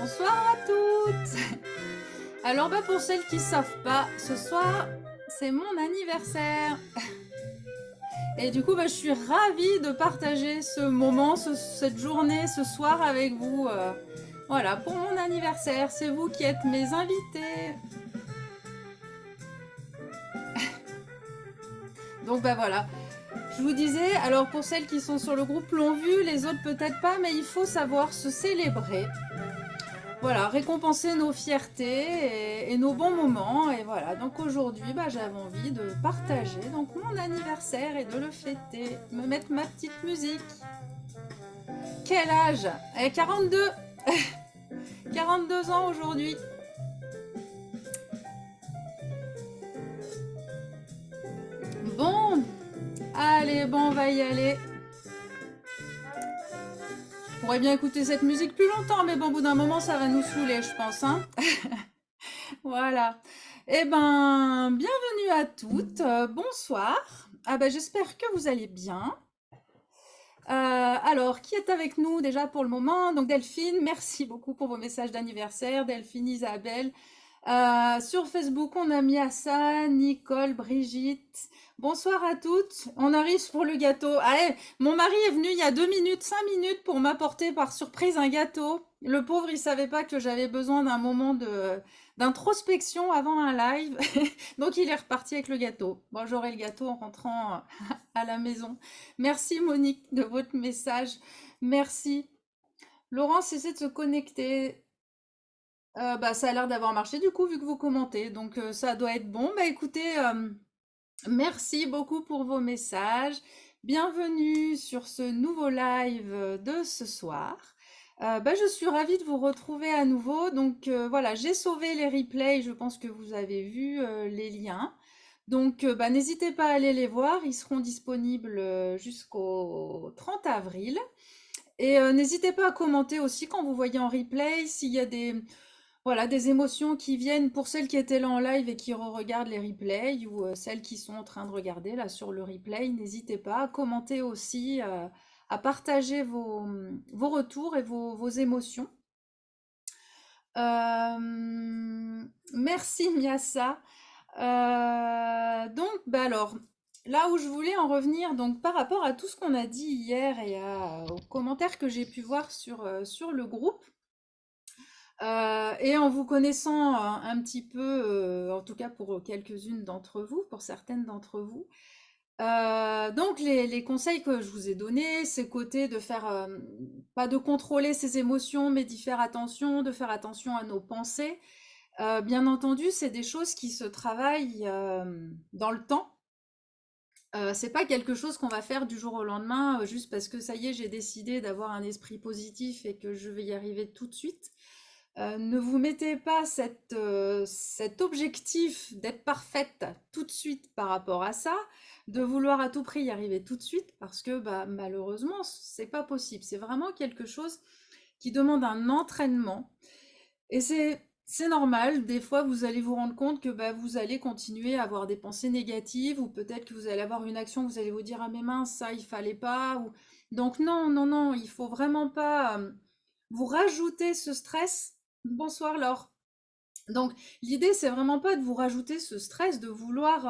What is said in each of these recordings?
Bonsoir à toutes. Alors pour celles qui ne savent pas, ce soir c'est mon anniversaire. Et du coup je suis ravie de partager ce moment, cette journée, ce soir avec vous. Voilà, pour mon anniversaire, c'est vous qui êtes mes invités. Donc voilà, je vous disais, alors pour celles qui sont sur le groupe l'ont vu, les autres peut-être pas, mais il faut savoir se célébrer. Voilà, récompenser nos fiertés et nos bons moments. Et voilà, donc aujourd'hui, j'avais envie de partager donc mon anniversaire et de le fêter, me mettre ma petite musique. Quel âge? 42 42 ans aujourd'hui. Bon, allez, on va y aller. Je pourrais bien écouter cette musique plus longtemps, mais au bout d'un moment, ça va nous saouler, je pense. Hein. Voilà. Eh bienvenue à toutes. Bonsoir. J'espère que vous allez bien. Alors, qui est avec nous déjà pour le moment? Donc Delphine, merci beaucoup pour vos messages d'anniversaire. Delphine, Isabelle. Sur Facebook, on a mis Hassan, Nicole, Brigitte. Bonsoir à toutes. On arrive pour le gâteau. Allez, mon mari est venu il y a 2 minutes, 5 minutes pour m'apporter par surprise un gâteau. Le pauvre, il savait pas que j'avais besoin d'un moment d'introspection avant un live. Donc, il est reparti avec le gâteau. Bon, j'aurai le gâteau en rentrant à la maison. Merci Monique de votre message. Merci. Laurence essaie de se connecter. Ça a l'air d'avoir marché du coup, vu que vous commentez. Donc, ça doit être bon. Écoutez, merci beaucoup pour vos messages. Bienvenue sur ce nouveau live de ce soir. Je suis ravie de vous retrouver à nouveau. Donc, voilà, j'ai sauvé les replays. Je pense que vous avez vu les liens. Donc, bah, n'hésitez pas à aller les voir. Ils seront disponibles jusqu'au 30 avril. Et n'hésitez pas à commenter aussi quand vous voyez en replay s'il y a voilà, des émotions qui viennent pour celles qui étaient là en live et qui re-regardent les replays ou celles qui sont en train de regarder là sur le replay. N'hésitez pas à commenter aussi, à partager vos retours et vos émotions. Merci Miasa. Donc, bah alors, là où je voulais en revenir, donc par rapport à tout ce qu'on a dit hier et aux commentaires que j'ai pu voir sur le groupe, et en vous connaissant un petit peu, en tout cas pour quelques-unes d'entre vous, pour certaines d'entre vous, donc les conseils que je vous ai donnés, c'est côté de faire, pas de contrôler ses émotions, mais d'y faire attention, de faire attention à nos pensées. Bien entendu, c'est des choses qui se travaillent dans le temps. C'est pas quelque chose qu'on va faire du jour au lendemain, juste parce que ça y est, j'ai décidé d'avoir un esprit positif et que je vais y arriver tout de suite. Ne vous mettez pas cet objectif d'être parfaite tout de suite par rapport à ça, de vouloir à tout prix y arriver tout de suite, parce que bah, malheureusement, c'est pas possible. C'est vraiment quelque chose qui demande un entraînement. Et c'est normal, des fois vous allez vous rendre compte que bah, vous allez continuer à avoir des pensées négatives, ou peut-être que vous allez avoir une action, vous allez vous dire ah mais mince, ça il fallait pas. Donc non, non, non, il faut vraiment pas vous rajouter ce stress. Bonsoir Laure. Donc l'idée c'est vraiment pas de vous rajouter ce stress de vouloir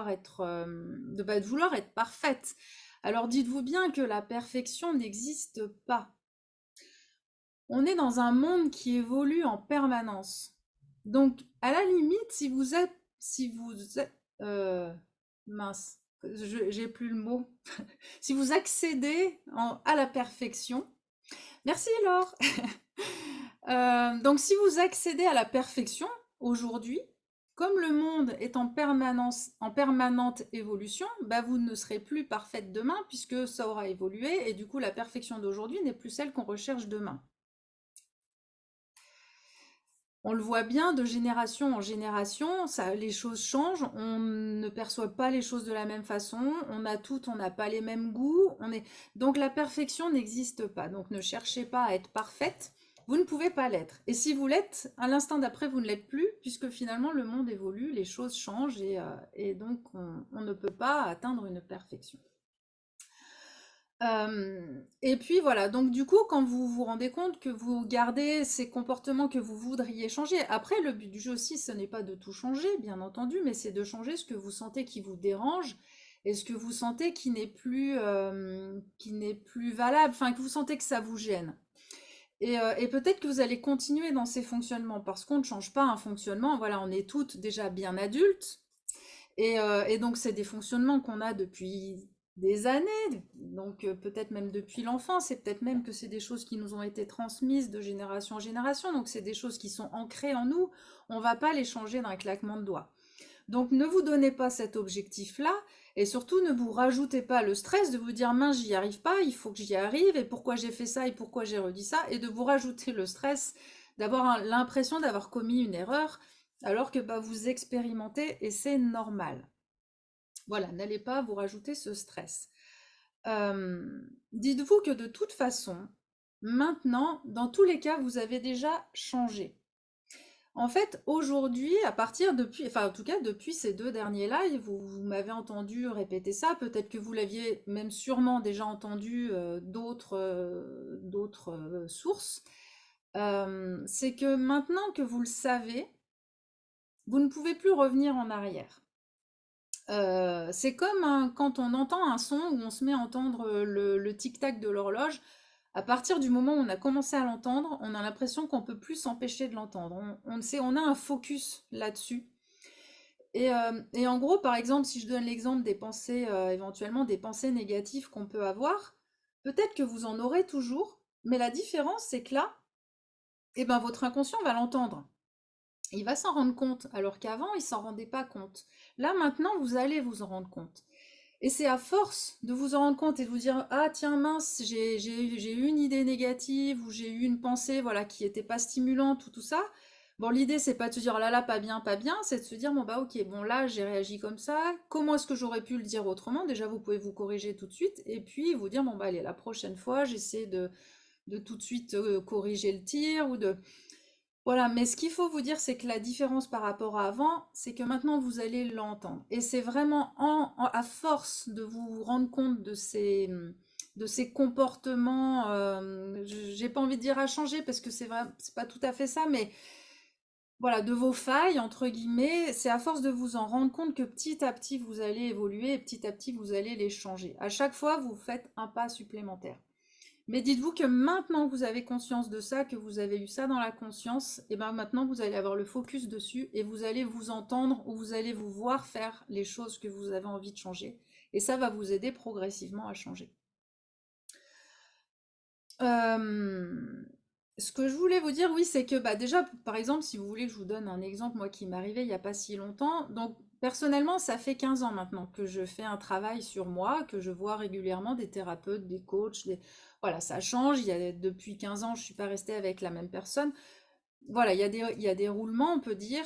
être de vouloir être parfaite. Alors dites-vous bien que la perfection n'existe pas. On est dans un monde qui évolue en permanence. Donc, à la limite, euh, mince, j'ai plus le mot. Si vous accédez à la perfection, merci Laure. Donc, si vous accédez à la perfection aujourd'hui, comme le monde est en permanence, en permanente évolution, bah vous ne serez plus parfaite demain puisque ça aura évolué et du coup la perfection d'aujourd'hui n'est plus celle qu'on recherche demain. On le voit bien de génération en génération, ça, les choses changent, on ne perçoit pas les choses de la même façon, on n'a pas les mêmes goûts, donc la perfection n'existe pas. Donc ne cherchez pas à être parfaite, vous ne pouvez pas l'être. Et si vous l'êtes, à l'instant d'après, vous ne l'êtes plus, puisque finalement le monde évolue, les choses changent et donc on ne peut pas atteindre une perfection. Et puis voilà, donc du coup, quand vous vous rendez compte que vous gardez ces comportements que vous voudriez changer, après le but du jeu aussi, ce n'est pas de tout changer, bien entendu, mais c'est de changer ce que vous sentez qui vous dérange et ce que vous sentez qui n'est plus valable, enfin que vous sentez que ça vous gêne. Et peut-être que vous allez continuer dans ces fonctionnements, parce qu'on ne change pas un fonctionnement, voilà, on est toutes déjà bien adultes, et donc, c'est des fonctionnements qu'on a depuis des années, donc peut-être même depuis l'enfance, et peut-être même que c'est des choses qui nous ont été transmises de génération en génération, donc c'est des choses qui sont ancrées en nous, on ne va pas les changer d'un claquement de doigts. Donc ne vous donnez pas cet objectif-là, et surtout ne vous rajoutez pas le stress de vous dire mince, j'y arrive pas, il faut que j'y arrive, et pourquoi j'ai fait ça, et pourquoi j'ai redit ça, et de vous rajouter le stress d'avoir l'impression d'avoir commis une erreur, alors que bah, vous expérimentez et c'est normal. Voilà, n'allez pas vous rajouter ce stress. Dites-vous que de toute façon, maintenant, dans tous les cas, vous avez déjà changé. En fait, aujourd'hui, enfin en tout cas depuis ces 2 derniers lives, vous m'avez entendu répéter ça, peut-être que vous l'aviez même sûrement déjà entendu d'autres sources. C'est que maintenant que vous le savez, vous ne pouvez plus revenir en arrière. C'est comme quand on entend un son où on se met à entendre le tic-tac de l'horloge. À partir du moment où on a commencé à l'entendre, on a l'impression qu'on peut plus s'empêcher de l'entendre. On a un focus là-dessus. Et en gros, par exemple, si je donne l'exemple des pensées, éventuellement des pensées négatives qu'on peut avoir, peut-être que vous en aurez toujours, mais la différence, c'est que là, eh ben, votre inconscient va l'entendre. Il va s'en rendre compte, alors qu'avant, il s'en rendait pas compte. Là, maintenant, vous allez vous en rendre compte. Et c'est à force de vous en rendre compte et de vous dire ah tiens mince, j'ai eu une idée négative ou j'ai eu une pensée voilà qui n'était pas stimulante ou tout ça. Bon, l'idée, c'est pas de se dire, oh là là, pas bien, c'est de se dire, bon bah ok, bon là, j'ai réagi comme ça, comment est-ce que j'aurais pu le dire autrement? Déjà, vous pouvez vous corriger tout de suite, et puis vous dire, bon bah allez, la prochaine fois, j'essaie de tout de suite corriger le tir, ou de... Voilà, mais ce qu'il faut vous dire, c'est que la différence par rapport à avant, c'est que maintenant, vous allez l'entendre. Et c'est vraiment à force de vous rendre compte de ces comportements, j'ai pas envie de dire à changer, parce que c'est vrai, c'est pas tout à fait ça, mais voilà, de vos failles, entre guillemets, c'est à force de vous en rendre compte que petit à petit vous allez évoluer et petit à petit vous allez les changer. À chaque fois, vous faites un pas supplémentaire. Mais dites-vous que maintenant que vous avez conscience de ça, que vous avez eu ça dans la conscience, et ben maintenant vous allez avoir le focus dessus et vous allez vous entendre ou vous allez vous voir faire les choses que vous avez envie de changer. Et ça va vous aider progressivement à changer. Euh, Ce que je voulais vous dire, oui, c'est que bah, déjà, par exemple, si vous voulez que je vous donne un exemple, moi qui m'est arrivé il n'y a pas si longtemps, donc personnellement, ça fait 15 ans maintenant que je fais un travail sur moi, que je vois régulièrement des thérapeutes, des coachs, voilà, ça change, depuis 15 ans, je ne suis pas restée avec la même personne. Voilà, il y a des roulements, on peut dire.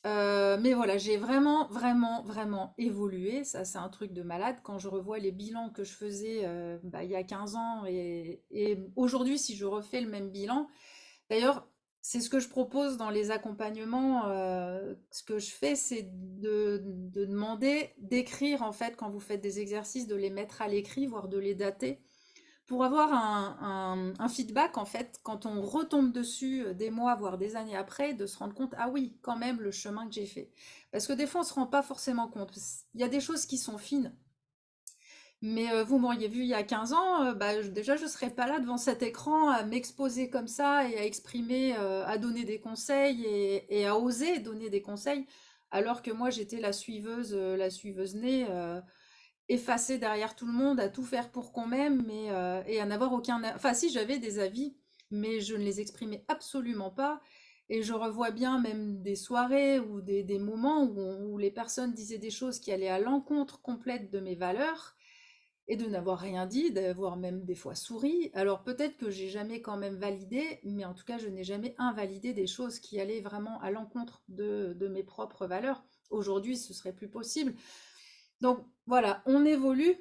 Mais voilà, j'ai vraiment, vraiment, vraiment évolué. Ça, c'est un truc de malade. Quand je revois les bilans que je faisais bah, il y a 15 ans et aujourd'hui, si je refais le même bilan, d'ailleurs, c'est ce que je propose dans les accompagnements. Ce que je fais, c'est de demander d'écrire, en fait, quand vous faites des exercices, de les mettre à l'écrit, voire de les dater pour avoir un feedback, en fait, quand on retombe dessus des mois, voire des années après, de se rendre compte, ah oui, quand même, le chemin que j'ai fait. Parce que des fois, on ne se rend pas forcément compte. Il y a des choses qui sont fines. Mais vous m'auriez vu il y a 15 ans, bah, déjà, je ne serais pas là devant cet écran à m'exposer comme ça et à exprimer, à donner des conseils et à oser donner des conseils, alors que moi, j'étais la suiveuse née. Effacée derrière tout le monde, à tout faire pour qu'on m'aime, et à n'avoir aucun... Enfin, si, j'avais des avis, mais je ne les exprimais absolument pas. Et je revois bien même des soirées ou des moments où les personnes disaient des choses qui allaient à l'encontre complète de mes valeurs, et de n'avoir rien dit, d'avoir même des fois souri. Alors peut-être que j'ai jamais quand même validé, mais en tout cas, je n'ai jamais invalidé des choses qui allaient vraiment à l'encontre de mes propres valeurs. Aujourd'hui, ce serait plus possible. Donc voilà, on évolue.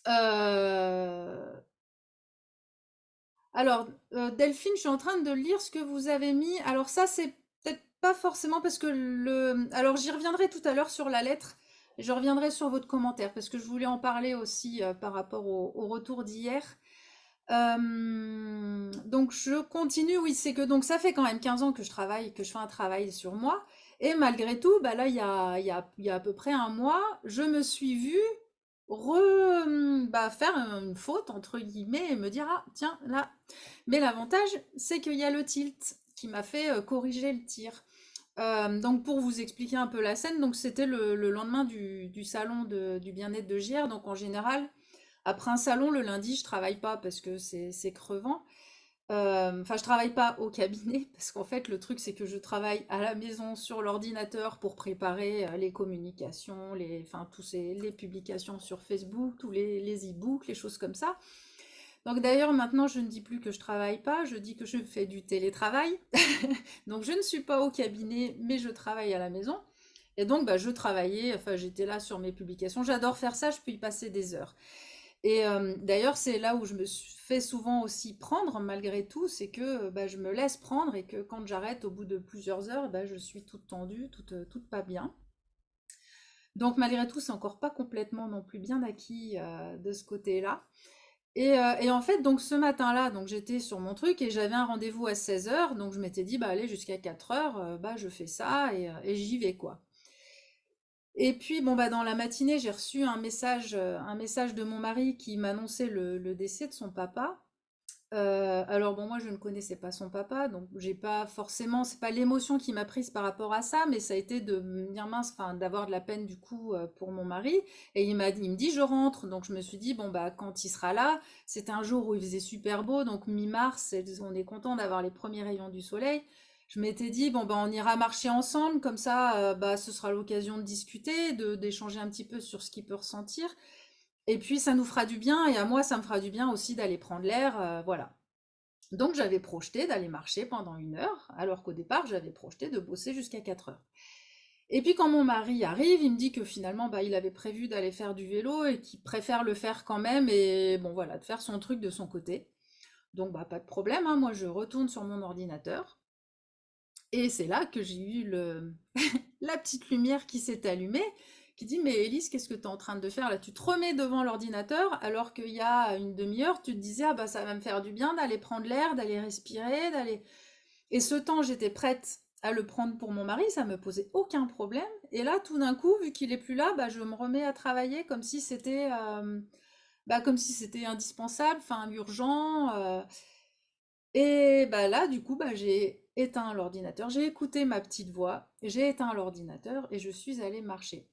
Euh, Alors, Delphine, je suis en train de lire ce que vous avez mis. Alors ça, c'est peut-être pas forcément parce que le... Alors j'y reviendrai tout à l'heure sur la lettre. Je reviendrai sur votre commentaire parce que je voulais en parler aussi par rapport au retour d'hier. Donc je continue, oui, c'est que donc ça fait quand même 15 ans que je travaille, que je fais un travail sur moi. Et malgré tout, bah là, il y a à peu près un mois, je me suis vue bah, faire une faute, entre guillemets, et me dire, ah, tiens, là. Mais l'avantage, c'est qu'il y a le tilt qui m'a fait corriger le tir. Donc pour vous expliquer un peu la scène, donc c'était le lendemain du salon du bien-être de JR. Donc en général, après un salon, le lundi, je travaille pas parce que c'est crevant. Enfin, je travaille pas au cabinet parce qu'en fait, le truc, c'est que je travaille à la maison sur l'ordinateur pour préparer les communications, enfin, les publications sur Facebook, tous les e-books, les choses comme ça. Donc d'ailleurs, maintenant, je ne dis plus que je travaille pas, je dis que je fais du télétravail. Donc je ne suis pas au cabinet, mais je travaille à la maison. Et donc, bah, je travaillais, enfin, j'étais là sur mes publications. J'adore faire ça, je peux y passer des heures. Et d'ailleurs, c'est là où je me fais souvent aussi prendre, malgré tout, c'est que bah, je me laisse prendre et que quand j'arrête au bout de plusieurs heures, bah, je suis toute tendue, toute pas bien. Donc malgré tout, c'est encore pas complètement non plus bien acquis de ce côté-là. Et en fait, donc ce matin-là, donc j'étais sur mon truc et j'avais un rendez-vous à 16 heures, donc je m'étais dit, bah allez, jusqu'à 4 heures, bah je fais ça et j'y vais, quoi. Et puis, bon, bah, dans la matinée, j'ai reçu un message de mon mari qui m'annonçait le décès de son papa. Alors bon, moi je ne connaissais pas son papa, donc j'ai pas forcément, c'est pas l'émotion qui m'a prise par rapport à ça, mais ça a été de me dire mince, enfin d'avoir de la peine du coup pour mon mari. Et il me dit je rentre, donc je me suis dit bon bah quand il sera là, c'était un jour où il faisait super beau, donc mi-mars, on est content d'avoir les premiers rayons du soleil. Je m'étais dit bon bah on ira marcher ensemble, comme ça bah ce sera l'occasion de discuter, d'échanger un petit peu sur ce qu'il peut ressentir. Et puis ça nous fera du bien, et à moi ça me fera du bien aussi d'aller prendre l'air, voilà. Donc j'avais projeté d'aller marcher pendant 1 heure, alors qu'au départ j'avais projeté de bosser jusqu'à 4 heures. Et puis quand mon mari arrive, il me dit que finalement bah, il avait prévu d'aller faire du vélo et qu'il préfère le faire quand même et bon voilà, de faire son truc de son côté. Donc bah pas de problème, hein, moi je retourne sur mon ordinateur et c'est là que j'ai eu la petite lumière qui s'est allumée, qui dit mais Élise, qu'est-ce que tu es en train de faire là? Tu te remets devant l'ordinateur alors qu'il y a une demi-heure, tu te disais ah bah ça va me faire du bien d'aller prendre l'air, d'aller respirer, d'aller... Et ce temps, j'étais prête à le prendre pour mon mari, ça me posait aucun problème. Et là, tout d'un coup, vu qu'il est plus là, bah, je me remets à travailler comme si c'était indispensable, enfin urgent. Et bah là, du coup, bah, j'ai éteint l'ordinateur, j'ai écouté ma petite voix, j'ai éteint l'ordinateur et je suis allée marcher.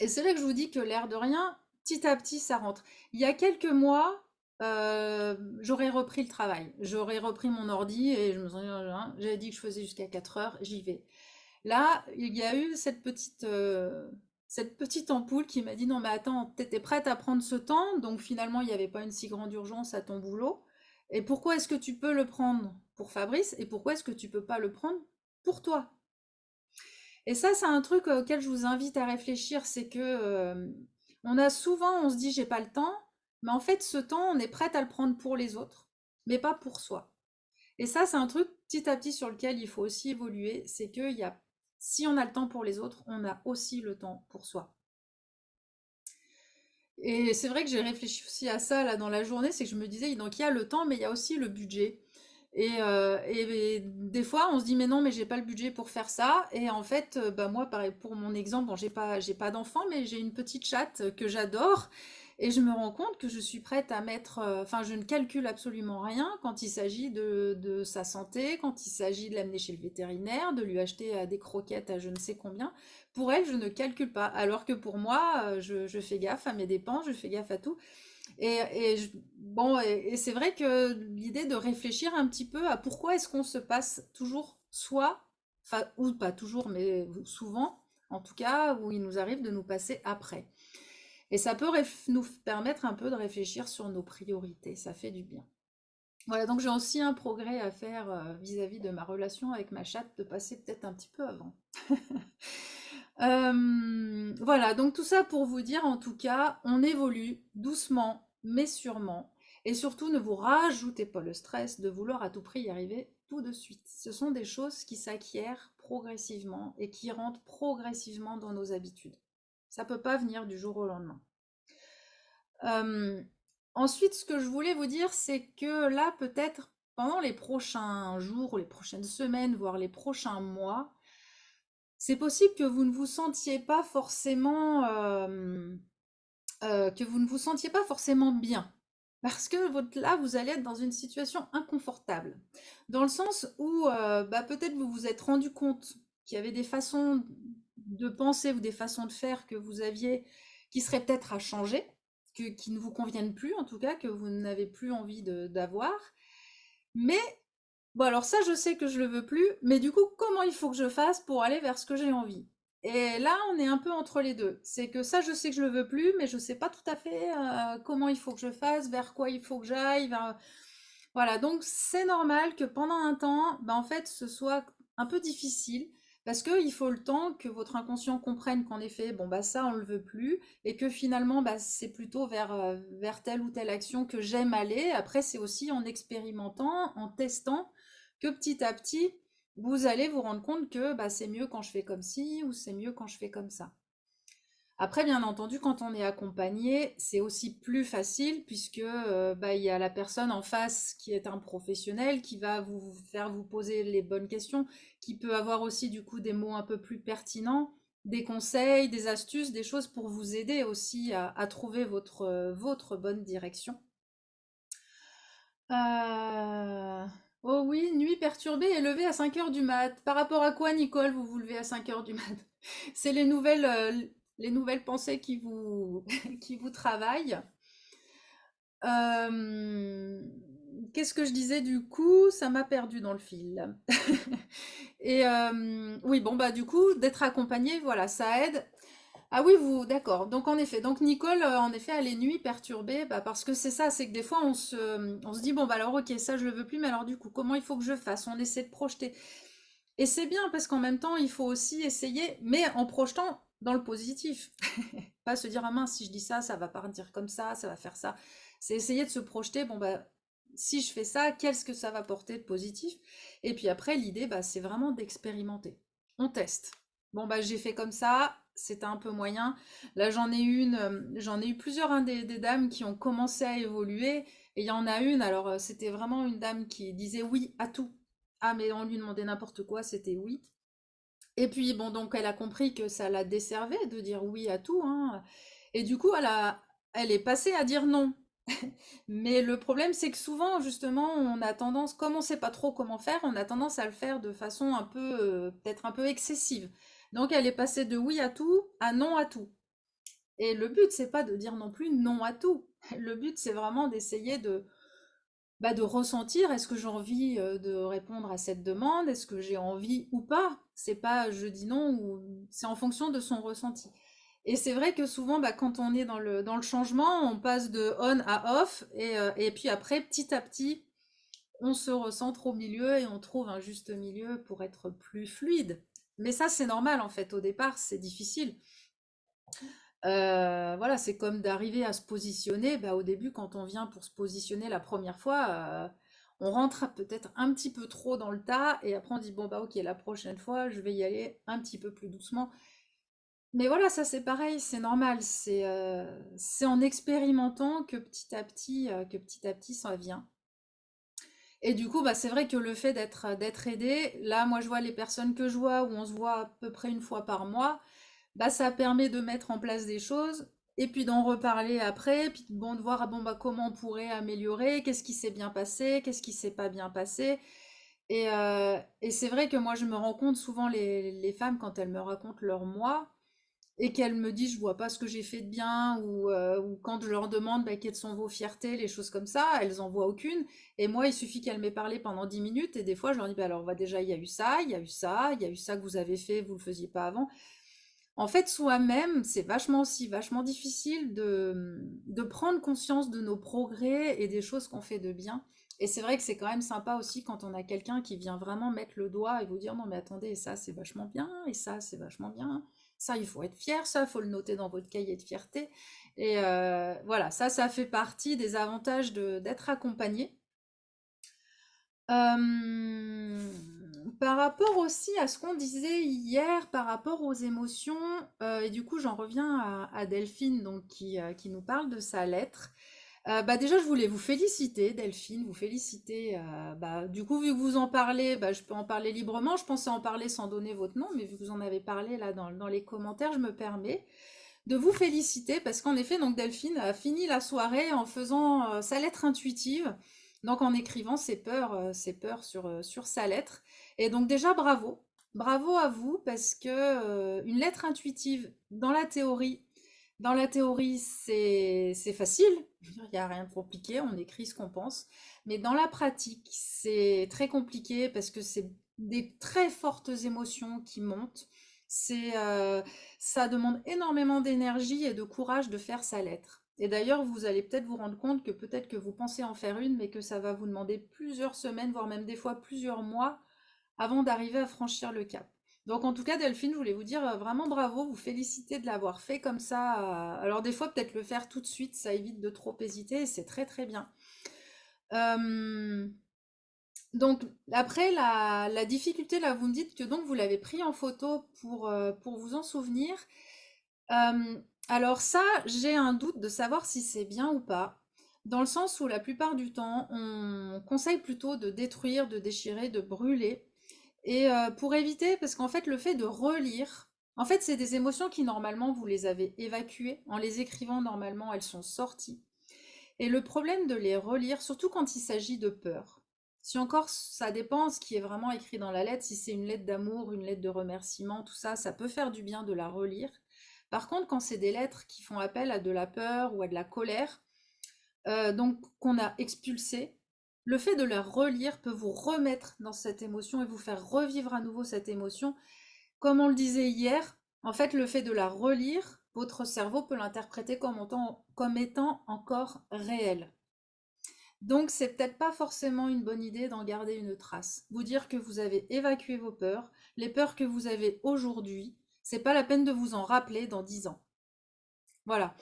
Et c'est là que je vous dis que l'air de rien, petit à petit, ça rentre. Il y a quelques mois, j'aurais repris le travail. J'aurais repris mon ordi et je me suis dit, j'avais dit que je faisais jusqu'à 4 heures, j'y vais. Là, il y a eu cette petite ampoule qui m'a dit, non mais attends, t'étais prête à prendre ce temps, donc finalement, il n'y avait pas une si grande urgence à ton boulot. Et pourquoi est-ce que tu peux le prendre pour Fabrice et pourquoi est-ce que tu peux pas le prendre pour toi? Et ça, c'est un truc auquel je vous invite à réfléchir, c'est que on a souvent, on se dit j'ai pas le temps, mais en fait ce temps, on est prête à le prendre pour les autres, mais pas pour soi. Et ça, c'est un truc petit à petit sur lequel il faut aussi évoluer, c'est que si on a le temps pour les autres, on a aussi le temps pour soi. Et c'est vrai que j'ai réfléchi aussi à ça là dans la journée, c'est que je me disais, donc il y a le temps, mais il y a aussi le budget. Et des fois, on se dit, mais non, mais j'ai pas le budget pour faire ça. Et en fait, bah moi, pareil, pour mon exemple, bon, j'ai pas d'enfant, mais j'ai une petite chatte que j'adore. Et je me rends compte que je suis prête à mettre, enfin, je ne calcule absolument rien quand il s'agit de sa santé, quand il s'agit de l'amener chez le vétérinaire, de lui acheter des croquettes à je ne sais combien. Pour elle, je ne calcule pas. Alors que pour moi, je fais gaffe à mes dépenses, je fais gaffe à tout. Bon, et c'est vrai que l'idée de réfléchir un petit peu à pourquoi est-ce qu'on se passe toujours soit, enfin, ou pas toujours, mais souvent, en tout cas, où il nous arrive de nous passer après. Et ça peut nous permettre un peu de réfléchir sur nos priorités, ça fait du bien. Voilà, donc j'ai aussi un progrès à faire vis-à-vis de ma relation avec ma chatte, de passer peut-être un petit peu avant. Voilà, donc tout ça pour vous dire, en tout cas, on évolue doucement, mais sûrement. Et surtout, ne vous rajoutez pas le stress de vouloir à tout prix y arriver tout de suite. Ce sont des choses qui s'acquièrent progressivement et qui rentrent progressivement dans nos habitudes. Ça peut pas venir du jour au lendemain. Euh, Ensuite, ce que je voulais vous dire, c'est que là, peut-être pendant les prochains jours, ou les prochaines semaines, voire les prochains mois, c'est possible que vous ne vous sentiez pas forcément, que vous ne vous sentiez pas forcément bien. Parce que là, vous allez être dans une situation inconfortable. Dans le sens où bah, peut-être vous vous êtes rendu compte qu'il y avait des façons de penser ou des façons de faire que vous aviez qui seraient peut-être à changer, qui ne vous conviennent plus en tout cas, que vous n'avez plus envie d'avoir. Mais bon, alors ça, je sais que je le veux plus, mais du coup, comment il faut que je fasse pour aller vers ce que j'ai envie? Et là, on est un peu entre les deux. C'est que ça, je sais que je le veux plus, mais je sais pas tout à fait comment il faut que je fasse, vers quoi il faut que j'aille. Voilà, donc c'est normal que pendant un temps, bah, en fait, ce soit un peu difficile, parce qu'il faut le temps que votre inconscient comprenne qu'en effet, bon, bah ça, on le veut plus, et que finalement, bah, c'est plutôt vers telle ou telle action que j'aime aller. Après, c'est aussi en expérimentant, en testant, que petit à petit, vous allez vous rendre compte que bah, c'est mieux quand je fais comme ci, ou c'est mieux quand je fais comme ça. Après, bien entendu, quand on est accompagné, c'est aussi plus facile puisque bah, il y a la personne en face qui est un professionnel qui va vous faire vous poser les bonnes questions, qui peut avoir aussi du coup des mots un peu plus pertinents, des conseils, des astuces, des choses pour vous aider aussi à trouver votre bonne direction. Euh, Oh oui, nuit perturbée et levée à 5 heures du mat. Par rapport à quoi, Nicole, vous vous levez à 5 heures du mat? C'est les nouvelles pensées qui vous, qui vous travaillent. Euh, Qu'est-ce que je disais du coup? Ça m'a perdu dans le fil. Et oui, bon, bah du coup, d'être accompagné, voilà, ça aide. Ah oui, vous, d'accord. Donc en effet, donc Nicole, en effet, elle est nuit perturbée, bah, parce que c'est ça, c'est que des fois on se dit bon bah alors ok, ça je le veux plus, mais alors du coup comment il faut que je fasse? On essaie de projeter. Et c'est bien parce qu'en même temps il faut aussi essayer, mais en projetant dans le positif. Pas se dire ah mince, si je dis ça, ça va partir comme ça va faire ça. C'est essayer de se projeter, bon bah si je fais ça, qu'est-ce que ça va porter de positif? Et puis après l'idée bah c'est vraiment d'expérimenter. On teste. Bon bah j'ai fait comme ça, c'était un peu moyen. Là j'en ai eu plusieurs hein, des dames qui ont commencé à évoluer. Et il y en a une, alors c'était vraiment une dame qui disait oui à tout. Ah mais on lui demandait n'importe quoi, c'était oui. Et puis bon donc elle a compris que ça la desservait de dire oui à tout, hein. Et du coup elle est passée à dire non. Mais le problème, c'est que souvent, justement, on a tendance, comme on sait pas trop comment faire, on a tendance à le faire de façon un peu, peut-être un peu excessive. Donc, elle est passée de oui à tout à non à tout. Et le but, c'est pas de dire non plus non à tout. Le but, c'est vraiment d'essayer bah, de ressentir, est-ce que j'ai envie de répondre à cette demande? Est-ce que j'ai envie ou pas? C'est pas je dis non ou c'est en fonction de son ressenti. Et c'est vrai que souvent, bah, quand on est dans le changement, on passe de on à off et puis après, petit à petit, on se recentre au milieu et on trouve un juste milieu pour être plus fluide. Mais ça, c'est normal en fait. Au départ, c'est difficile. Voilà, c'est comme d'arriver à se positionner. Bah, au début, quand on vient pour se positionner la première fois, on rentre peut-être un petit peu trop dans le tas et après on dit bon bah ok, la prochaine fois, je vais y aller un petit peu plus doucement. Mais voilà, ça c'est pareil, c'est normal. C'est en expérimentant que petit à petit ça vient. Et du coup, bah, c'est vrai que le fait d'être aidé, là, moi je vois les personnes que je vois où on se voit à peu près une fois par mois. Bah, ça permet de mettre en place des choses et puis d'en reparler après, puis bon, de voir ah bon, bah, comment on pourrait améliorer, qu'est-ce qui s'est bien passé, qu'est-ce qui s'est pas bien passé. Et c'est vrai que moi, je me rends compte souvent, les femmes, quand elles me racontent leur moi, et qu'elles me disent je vois pas ce que j'ai fait de bien, ou quand je leur demande bah, quelles sont vos fiertés, les choses comme ça, elles en voient aucune. Et moi, il suffit qu'elles m'aient parlé pendant 10 minutes, et des fois, je leur dis bah, alors, bah, déjà, il y a eu ça, il y a eu ça, il y a eu ça que vous avez fait, vous le faisiez pas avant. En fait, soi-même, c'est vachement aussi vachement difficile de prendre conscience de nos progrès et des choses qu'on fait de bien. Et c'est vrai que c'est quand même sympa aussi quand on a quelqu'un qui vient vraiment mettre le doigt et vous dire non mais attendez, ça c'est vachement bien, et ça c'est vachement bien, ça il faut être fier, ça il faut le noter dans votre cahier de fierté. Et voilà, ça fait partie des avantages d'être accompagné. Par rapport aussi à ce qu'on disait hier, par rapport aux émotions, et du coup j'en reviens à Delphine donc, qui nous parle de sa lettre. Bah déjà je voulais vous féliciter Delphine, vous féliciter. Bah, du coup vu que vous en parlez, bah, je peux en parler librement. Je pensais en parler sans donner votre nom, mais vu que vous en avez parlé là dans les commentaires, je me permets de vous féliciter parce qu'en effet, donc Delphine a fini la soirée en faisant sa lettre intuitive, donc en écrivant ses peurs sur sa lettre. Et donc déjà, bravo. Bravo à vous parce que une lettre intuitive dans la théorie, c'est facile, il n'y a rien de compliqué, on écrit ce qu'on pense. Mais dans la pratique, c'est très compliqué parce que c'est des très fortes émotions qui montent. C'est, ça demande énormément d'énergie et de courage de faire sa lettre. Et d'ailleurs, vous allez peut-être vous rendre compte que peut-être que vous pensez en faire une, mais que ça va vous demander plusieurs semaines, voire même des fois plusieurs mois, avant d'arriver à franchir le cap. Donc en tout cas, Delphine, je voulais vous dire vraiment bravo, vous féliciter de l'avoir fait comme ça. Alors des fois, peut-être le faire tout de suite, ça évite de trop hésiter, et c'est très très bien. Euh, donc après, la difficulté, là, vous me dites que donc vous l'avez pris en photo pour vous en souvenir. Alors ça, j'ai un doute de savoir si c'est bien ou pas, dans le sens où la plupart du temps, on conseille plutôt de détruire, de déchirer, de brûler. Et pour éviter, parce qu'en fait, le fait de relire, en fait, c'est des émotions qui, normalement, vous les avez évacuées. En les écrivant, normalement, elles sont sorties. Et le problème de les relire, surtout quand il s'agit de peur, si encore ça dépend ce qui est vraiment écrit dans la lettre, si c'est une lettre d'amour, une lettre de remerciement, tout ça, ça peut faire du bien de la relire. Par contre, quand c'est des lettres qui font appel à de la peur ou à de la colère, donc qu'on a expulsé, le fait de la relire peut vous remettre dans cette émotion et vous faire revivre à nouveau cette émotion. Comme on le disait hier, En fait, le fait de la relire, votre cerveau peut l'interpréter comme étant encore réel. Donc, c'est peut-être pas forcément une bonne idée d'en garder une trace. Vous dire que vous avez évacué vos peurs, les peurs que vous avez aujourd'hui, c'est pas la peine de vous en rappeler dans 10 ans. Voilà.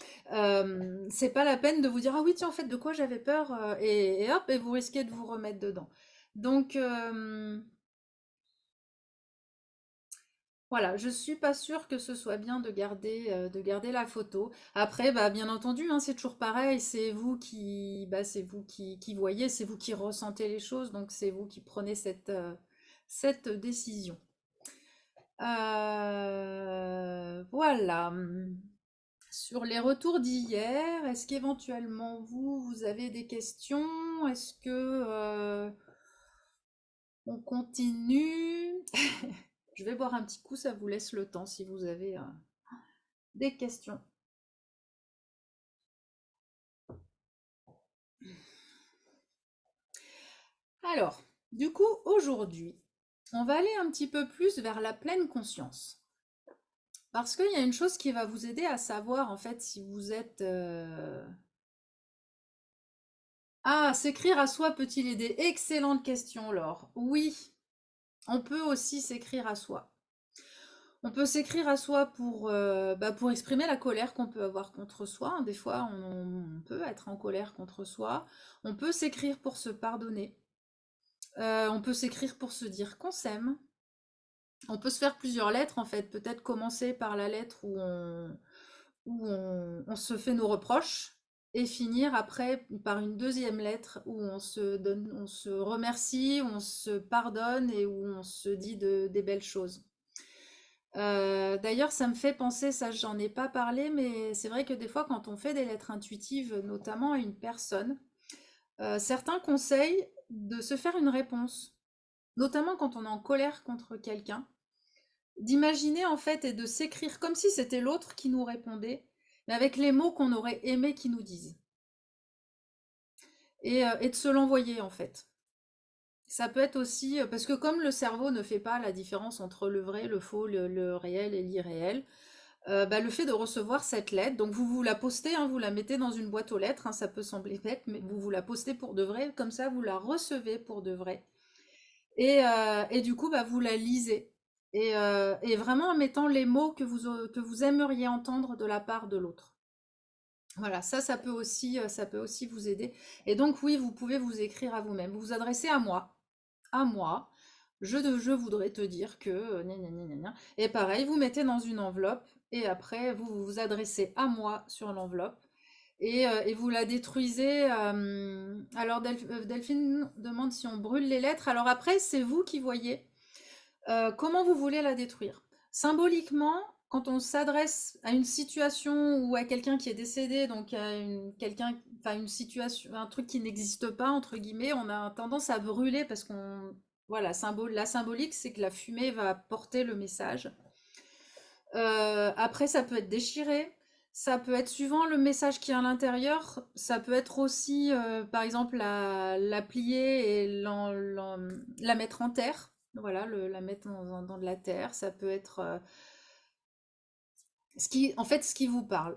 C'est pas la peine de vous dire, ah oui, tiens, en fait, de quoi j'avais peur, et hop, et vous risquez de vous remettre dedans. Donc, voilà, je suis pas sûre que ce soit bien de garder la photo. Après, bah, bien entendu, hein, c'est toujours pareil, c'est vous qui voyez, c'est vous qui ressentez les choses, donc c'est vous qui prenez cette décision. Voilà. Sur les retours d'hier, est-ce qu'éventuellement vous avez des questions? Est-ce que on continue? Je vais boire un petit coup, ça vous laisse le temps si vous avez des questions. Alors, du coup, aujourd'hui, on va aller un petit peu plus vers la pleine conscience. Parce qu'il y a une chose qui va vous aider à savoir, en fait, si vous êtes... Ah, s'écrire à soi peut-il aider? Excellente question, Laure. Oui, on peut aussi s'écrire à soi. On peut s'écrire à soi pour exprimer la colère qu'on peut avoir contre soi, hein. Des fois, on peut être en colère contre soi. On peut s'écrire pour se pardonner. On peut s'écrire pour se dire qu'on s'aime. On peut se faire plusieurs lettres, en fait. Peut-être commencer par la lettre où on se fait nos reproches et finir après par une deuxième lettre où on se remercie, où on se pardonne et où on se dit des belles choses. D'ailleurs, ça me fait penser, ça j'en ai pas parlé, mais c'est vrai que des fois, quand on fait des lettres intuitives, notamment à une personne, certains conseillent de se faire une réponse, notamment quand on est en colère contre quelqu'un, d'imaginer en fait et de s'écrire comme si c'était l'autre qui nous répondait, mais avec les mots qu'on aurait aimé qu'ils nous disent, et de se l'envoyer en fait. Ça peut être aussi, parce que comme le cerveau ne fait pas la différence entre le vrai, le faux, le réel et l'irréel, bah, le fait de recevoir cette lettre, donc vous la postez, hein, vous la mettez dans une boîte aux lettres, hein, ça peut sembler bête, mais vous la postez pour de vrai, comme ça vous la recevez pour de vrai. Et du coup, bah, vous la lisez. Et vraiment en mettant les mots que vous aimeriez entendre de la part de l'autre. Voilà, ça peut aussi vous aider. Et donc oui, vous pouvez vous écrire à vous-même. Vous vous adressez à moi. À moi. Je voudrais te dire que... gna gna gna gna gna. Et pareil, vous mettez dans une enveloppe. Et après, vous vous adressez à moi sur l'enveloppe. Et vous la détruisez. Alors Delphine demande si on brûle les lettres. Alors après, c'est vous qui voyez comment vous voulez la détruire. Symboliquement, quand on s'adresse à une situation ou à quelqu'un qui est décédé, donc à enfin une situation, un truc qui n'existe pas entre guillemets, on a tendance à brûler parce qu'on, voilà, la symbolique, c'est que la fumée va porter le message. Après, ça peut être déchiré. Ça peut être suivant le message qui est à l'intérieur. Ça peut être aussi, par exemple, la plier et la mettre en terre. Voilà, la mettre dans de la terre. Ça peut être en fait, ce qui vous parle.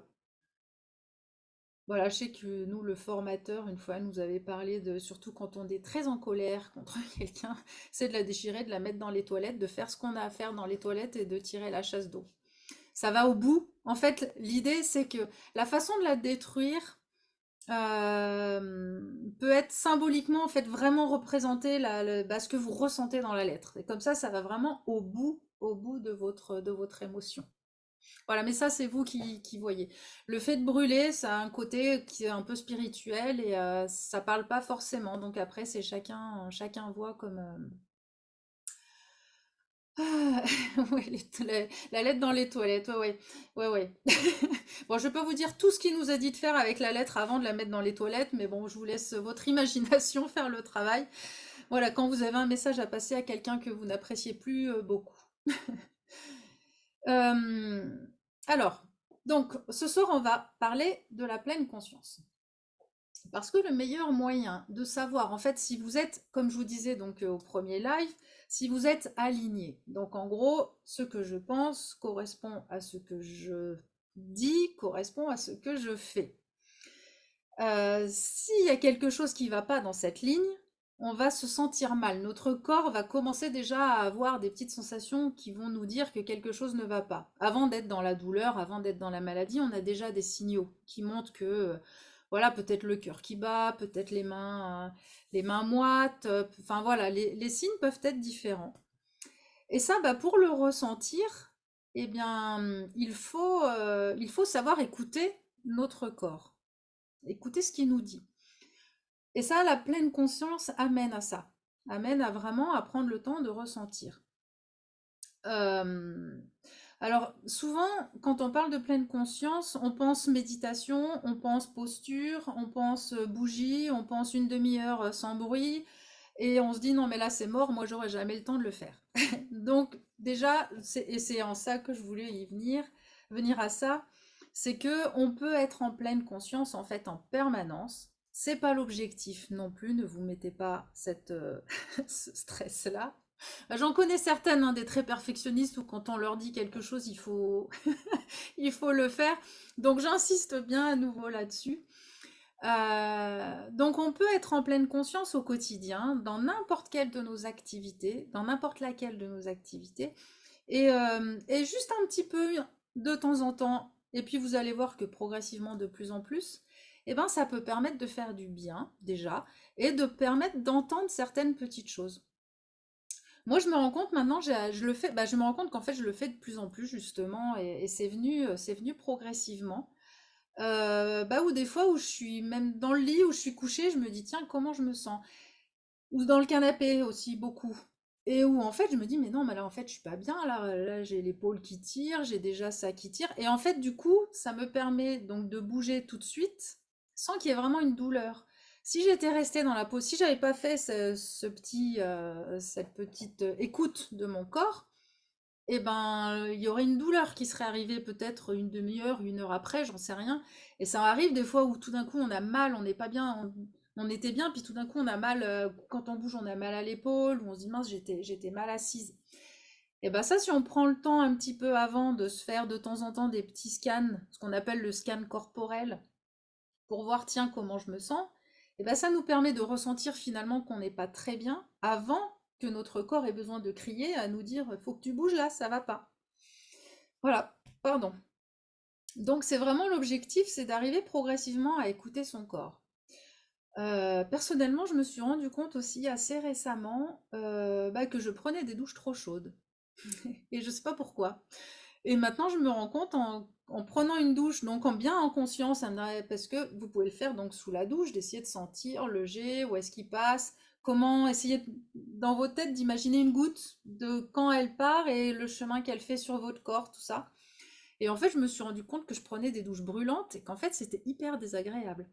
Voilà, je sais que nous, le formateur, une fois, nous avait parlé de, surtout quand on est très en colère contre quelqu'un, c'est de la déchirer, de la mettre dans les toilettes, de faire ce qu'on a à faire dans les toilettes et de tirer la chasse d'eau. Ça va au bout. En fait, l'idée, c'est que la façon de la détruire peut être symboliquement, en fait, vraiment représenter ce que vous ressentez dans la lettre. Et comme ça va vraiment au bout de votre émotion. Voilà, mais ça, c'est vous qui voyez. Le fait de brûler, ça a un côté qui est un peu spirituel et ça parle pas forcément. Donc après, c'est chacun voit comme, ah, ouais, la lettre dans les toilettes, ouais, ouais, ouais, ouais. Bon, je peux vous dire tout ce qu'il nous a dit de faire avec la lettre avant de la mettre dans les toilettes, mais bon, je vous laisse votre imagination faire le travail. Voilà, quand vous avez un message à passer à quelqu'un que vous n'appréciez plus beaucoup. Euh, alors, donc, ce soir, on va parler de la pleine conscience. Parce que le meilleur moyen de savoir, en fait, si vous êtes, comme je vous disais donc au premier live, si vous êtes aligné. Donc en gros, ce que je pense correspond à ce que je dis, correspond à ce que je fais. S'il y a quelque chose qui ne va pas dans cette ligne, on va se sentir mal. Notre corps va commencer déjà à avoir des petites sensations qui vont nous dire que quelque chose ne va pas. Avant d'être dans la douleur, avant d'être dans la maladie, on a déjà des signaux qui montrent que, voilà, peut-être le cœur qui bat, peut-être les mains moites, enfin voilà, les signes peuvent être différents. Et ça, bah, pour le ressentir, eh bien, il faut savoir écouter notre corps, écouter ce qu'il nous dit. Et ça, la pleine conscience amène à ça, amène à vraiment à prendre le temps de ressentir. Euh, alors, souvent, quand on parle de pleine conscience, on pense méditation, on pense posture, on pense bougie, on pense une demi-heure sans bruit, et on se dit non, mais là c'est mort, moi j'aurais jamais le temps de le faire. Donc, déjà, et c'est en ça que je voulais venir à ça, c'est que on peut être en pleine conscience en fait en permanence. C'est pas l'objectif non plus, ne vous mettez pas ce stress-là. J'en connais certaines, hein, des très perfectionnistes où quand on leur dit quelque chose, il faut le faire. Donc j'insiste bien à nouveau là-dessus. Donc on peut être en pleine conscience au quotidien, dans n'importe quelle de nos activités, dans n'importe laquelle de nos activités, et juste un petit peu de temps en temps, et puis vous allez voir que progressivement de plus en plus, eh ben, ça peut permettre de faire du bien déjà, et de permettre d'entendre certaines petites choses. Moi, je me rends compte maintenant, je le fais, bah, je me rends compte qu'en fait, je le fais de plus en plus justement, et c'est venu progressivement. Bah, ou des fois où je suis même dans le lit, où je suis couchée, je me dis, tiens, comment je me sens? Ou dans le canapé aussi, beaucoup. Et où en fait, je me dis, mais non, mais là, en fait, je suis pas bien, là j'ai l'épaule qui tire, j'ai déjà ça qui tire. Et en fait, du coup, ça me permet donc de bouger tout de suite, sans qu'il y ait vraiment une douleur. Si j'étais restée dans la pose, si j'avais pas fait cette petite écoute de mon corps, eh ben, il y aurait une douleur qui serait arrivée peut-être une demi-heure, une heure après, j'en sais rien. Et ça arrive des fois où tout d'un coup on a mal, on n'est pas bien, on était bien, puis tout d'un coup on a mal, quand on bouge, on a mal à l'épaule, ou on se dit mince, j'étais mal assise. Et ben ça, si on prend le temps un petit peu avant de se faire de temps en temps des petits scans, ce qu'on appelle le scan corporel, pour voir tiens comment je me sens, et ben ça nous permet de ressentir finalement qu'on n'est pas très bien avant que notre corps ait besoin de crier à nous dire faut que tu bouges là, ça va pas. Voilà, pardon. Donc c'est vraiment l'objectif, c'est d'arriver progressivement à écouter son corps. Personnellement, je me suis rendu compte aussi assez récemment bah, que je prenais des douches trop chaudes. Et je sais pas pourquoi. Et maintenant, je me rends compte en prenant une douche, donc en bien en conscience, parce que vous pouvez le faire donc sous la douche, d'essayer de sentir le jet, où est-ce qu'il passe, comment essayer dans votre tête d'imaginer une goutte de quand elle part et le chemin qu'elle fait sur votre corps, tout ça. Et en fait, je me suis rendu compte que je prenais des douches brûlantes et qu'en fait, c'était hyper désagréable.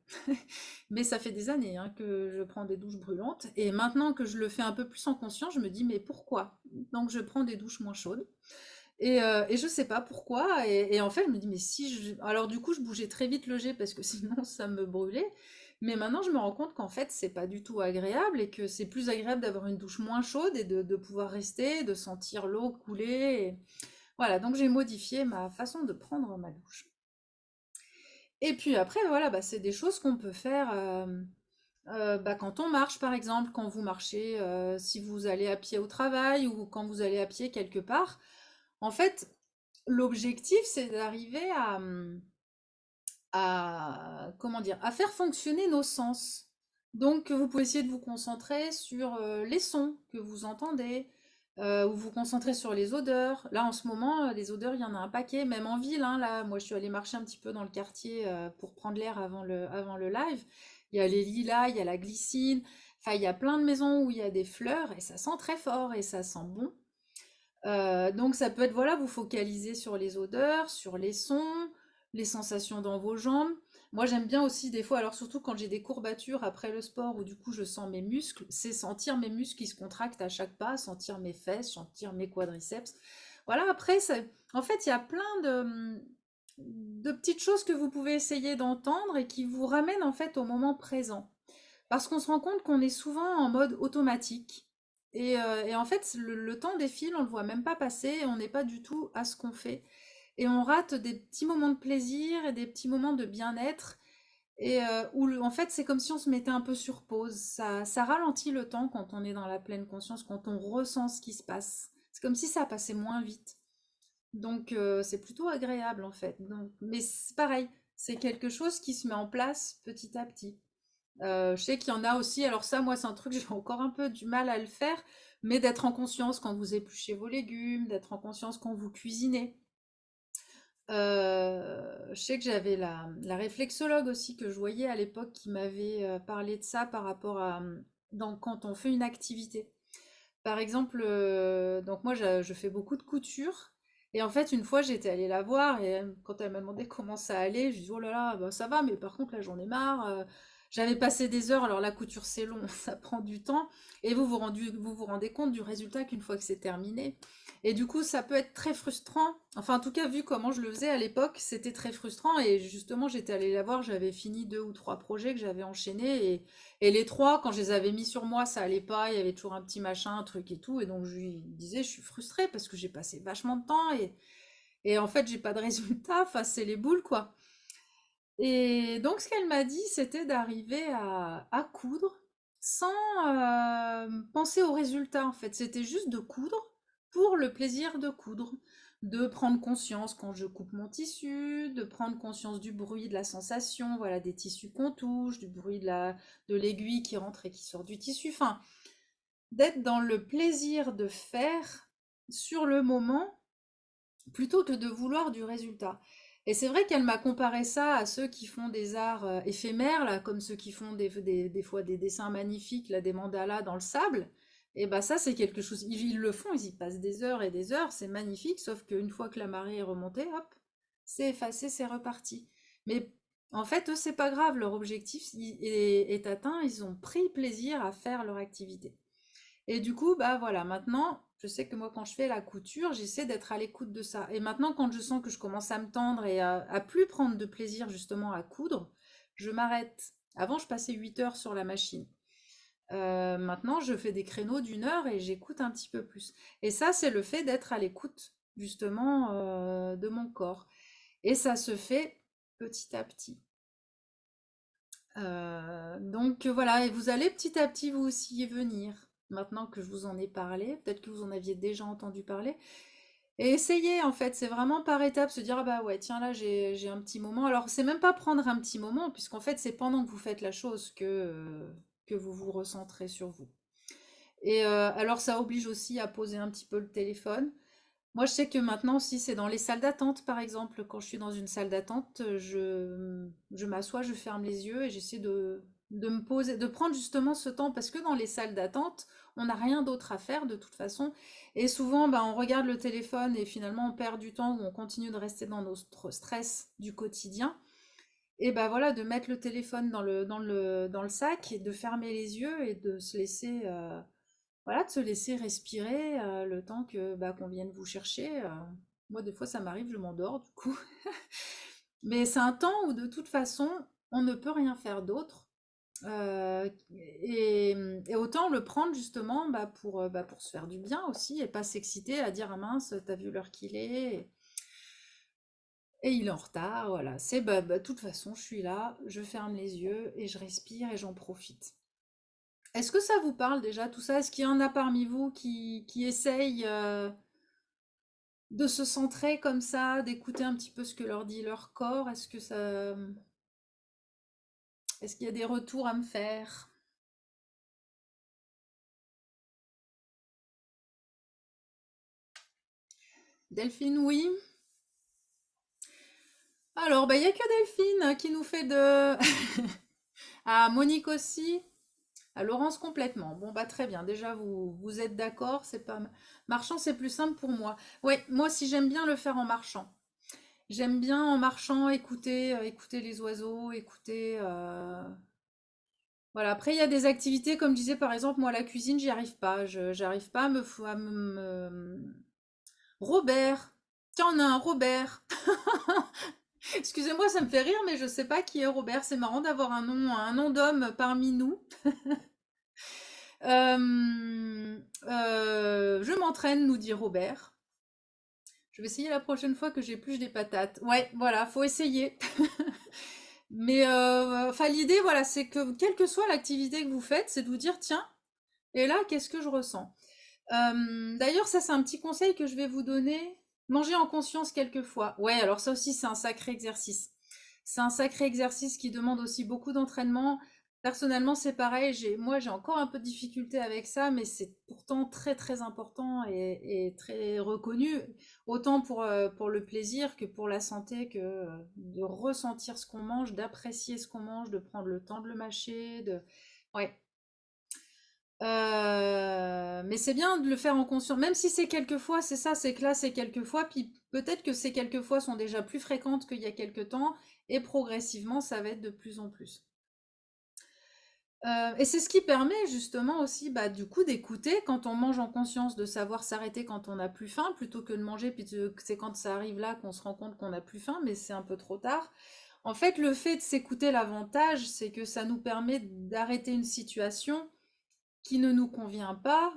Mais ça fait des années hein, que je prends des douches brûlantes. Et maintenant que je le fais un peu plus en conscience, je me dis, mais pourquoi? Donc, je prends des douches moins chaudes. Et je sais pas pourquoi. Et en fait, je me dis, mais si je... Alors, du coup, je bougeais très vite le jet parce que sinon, ça me brûlait. Mais maintenant, je me rends compte qu'en fait, c'est pas du tout agréable et que c'est plus agréable d'avoir une douche moins chaude et de pouvoir rester, de sentir l'eau couler. Voilà, donc j'ai modifié ma façon de prendre ma douche. Et puis après, voilà, bah, c'est des choses qu'on peut faire bah, quand on marche, par exemple, quand vous marchez, si vous allez à pied au travail ou quand vous allez à pied quelque part. En fait, l'objectif, c'est d'arriver comment dire, à faire fonctionner nos sens. Donc, vous pouvez essayer de vous concentrer sur les sons que vous entendez, ou vous concentrer sur les odeurs. Là, en ce moment, les odeurs, il y en a un paquet, même en ville, hein, là, moi, je suis allée marcher un petit peu dans le quartier pour prendre l'air avant le live. Il y a les lilas, il y a la glycine. Enfin, il y a plein de maisons où il y a des fleurs et ça sent très fort et ça sent bon. Donc ça peut être, voilà, vous focalisez sur les odeurs, sur les sons, les sensations dans vos jambes. Moi j'aime bien aussi des fois, alors surtout quand j'ai des courbatures après le sport où du coup je sens mes muscles, c'est sentir mes muscles qui se contractent à chaque pas, sentir mes fesses, sentir mes quadriceps. Voilà, après, en fait il y a plein de petites choses que vous pouvez essayer d'entendre et qui vous ramènent en fait au moment présent. Parce qu'on se rend compte qu'on est souvent en mode automatique. Et en fait, le temps défile, on le voit même pas passer, et on n'est pas du tout à ce qu'on fait. Et on rate des petits moments de plaisir et des petits moments de bien-être. En fait, c'est comme si on se mettait un peu sur pause. Ça ralentit le temps quand on est dans la pleine conscience, quand on ressent ce qui se passe. C'est comme si ça passait moins vite. Donc, c'est plutôt agréable en fait. Donc, mais c'est pareil, c'est quelque chose qui se met en place petit à petit. Je sais qu'il y en a aussi, alors ça, moi, c'est un truc, j'ai encore un peu du mal à le faire, mais d'être en conscience quand vous épluchez vos légumes, d'être en conscience quand vous cuisinez. Je sais que j'avais la réflexologue aussi que je voyais à l'époque qui m'avait parlé de ça par rapport à quand on fait une activité. Par exemple, donc moi je fais beaucoup de couture et en fait une fois j'étais allée la voir et quand elle m'a demandé comment ça allait, je lui ai dit oh là là bah, ça va mais par contre là j'en ai marre. J'avais passé des heures, alors la couture c'est long, ça prend du temps et vous vous rendez compte du résultat qu'une fois que c'est terminé. Et du coup ça peut être très frustrant. Enfin en tout cas vu comment je le faisais à l'époque c'était très frustrant et justement j'étais allée la voir, j'avais fini 2 ou 3 projets que j'avais enchaînés et les trois, quand je les avais mis sur moi, ça allait pas, il y avait toujours un petit machin, un truc et tout. Et donc je lui disais, je suis frustrée parce que j'ai passé vachement de temps et en fait, j'ai pas de résultat, enfin, c'est les boules, quoi. Et donc ce qu'elle m'a dit, c'était d'arriver à coudre sans penser au résultat, en fait. C'était juste de coudre pour le plaisir de coudre. De prendre conscience quand je coupe mon tissu, de prendre conscience du bruit, de la sensation, voilà, des tissus qu'on touche, du bruit de l'aiguille qui rentre et qui sort du tissu. Enfin, d'être dans le plaisir de faire sur le moment plutôt que de vouloir du résultat. Et c'est vrai qu'elle m'a comparé ça à ceux qui font des arts éphémères, là, comme ceux qui font des fois des dessins magnifiques, là, des mandalas dans le sable. Et bah ça, c'est quelque chose. Ils le font, ils y passent des heures et des heures, c'est magnifique, sauf qu'une fois que la marée est remontée, hop, c'est effacé, c'est reparti. Mais en fait, eux, c'est pas grave, leur objectif est atteint, ils ont pris plaisir à faire leur activité. Et du coup, bah voilà, maintenant, je sais que moi, quand je fais la couture, j'essaie d'être à l'écoute de ça. Et maintenant, quand je sens que je commence à me tendre et à plus prendre de plaisir justement à coudre, je m'arrête. Avant, je passais 8 heures sur la machine. Maintenant, je fais des créneaux d'1 heure et j'écoute un petit peu plus. Et ça, c'est le fait d'être à l'écoute justement de mon corps. Et ça se fait petit à petit. Donc voilà, et vous allez petit à petit vous aussi y venir. Maintenant que je vous en ai parlé, peut-être que vous en aviez déjà entendu parler. Et essayez en fait, c'est vraiment par étapes, se dire ah bah ouais, tiens là j'ai un petit moment. Alors c'est même pas prendre un petit moment, puisqu'en fait c'est pendant que vous faites la chose que vous vous recentrez sur vous. Et alors ça oblige aussi à poser un petit peu le téléphone. Moi, je sais que maintenant aussi, c'est dans les salles d'attente, par exemple. Quand je suis dans une salle d'attente, je m'assois, je ferme les yeux et j'essaie de me poser, de prendre justement ce temps, parce que dans les salles d'attente, on n'a rien d'autre à faire de toute façon. Et souvent, ben, on regarde le téléphone et finalement, on perd du temps ou on continue de rester dans notre stress du quotidien. Et ben voilà, de mettre le téléphone dans le sac et de fermer les yeux et de se laisser voilà, de se laisser respirer le temps que bah, qu'on vienne vous chercher. Moi, des fois, ça m'arrive, je m'endors du coup. Mais c'est un temps où de toute façon, on ne peut rien faire d'autre. Et autant le prendre justement bah, pour se faire du bien aussi et pas s'exciter à dire ah mince, t'as vu l'heure qu'il est et il est en retard. Voilà, c'est de toute façon, je suis là, je ferme les yeux et je respire et j'en profite. Est-ce que ça vous parle déjà tout ça? Est-ce qu'il y en a parmi vous qui essayent de se centrer comme ça, d'écouter un petit peu ce que leur dit leur corps? Est-ce qu'il y a des retours à me faire? Delphine, oui. Alors, bah, il n'y a que Delphine qui nous fait de... Ah, Monique aussi. À Laurence complètement. Bon, bah très bien. Déjà, vous êtes d'accord, c'est pas... Marchant, c'est plus simple pour moi. Oui, moi aussi, j'aime bien le faire en marchant. J'aime bien en marchant écouter les oiseaux, voilà. Après, il y a des activités, comme je disais, par exemple, moi, la cuisine, j'y arrive pas. J'arrive pas Robert! Tiens, on a un Robert! Excusez-moi, ça me fait rire, mais je sais pas qui est Robert. C'est marrant d'avoir un nom d'homme parmi nous. Je m'entraîne, nous dit Robert. Je vais essayer la prochaine fois que j'épluche des patates. Ouais, voilà, faut essayer. Mais enfin, l'idée, voilà, c'est que quelle que soit l'activité que vous faites, c'est de vous dire, tiens, et là, qu'est-ce que je ressens? D'ailleurs, ça, c'est un petit conseil que je vais vous donner. Manger en conscience quelquefois. Ouais, alors ça aussi, c'est un sacré exercice. C'est un sacré exercice qui demande aussi beaucoup d'entraînement. Personnellement, c'est pareil. Moi, j'ai encore un peu de difficulté avec ça, mais c'est pourtant très, très important et très reconnu, autant pour le plaisir que pour la santé, que de ressentir ce qu'on mange, d'apprécier ce qu'on mange, de prendre le temps de le mâcher, Ouais. Mais c'est bien de le faire en conscience, même si c'est quelques fois, c'est ça, c'est que là, c'est quelques fois, puis peut-être que ces quelques fois sont déjà plus fréquentes qu'il y a quelques temps, et progressivement, ça va être de plus en plus. Et c'est ce qui permet justement aussi, bah, du coup, d'écouter quand on mange en conscience, de savoir s'arrêter quand on n'a plus faim, plutôt que de manger, puis c'est quand ça arrive là qu'on se rend compte qu'on n'a plus faim, mais c'est un peu trop tard. En fait, le fait de s'écouter, l'avantage, c'est que ça nous permet d'arrêter une situation qui ne nous convient pas,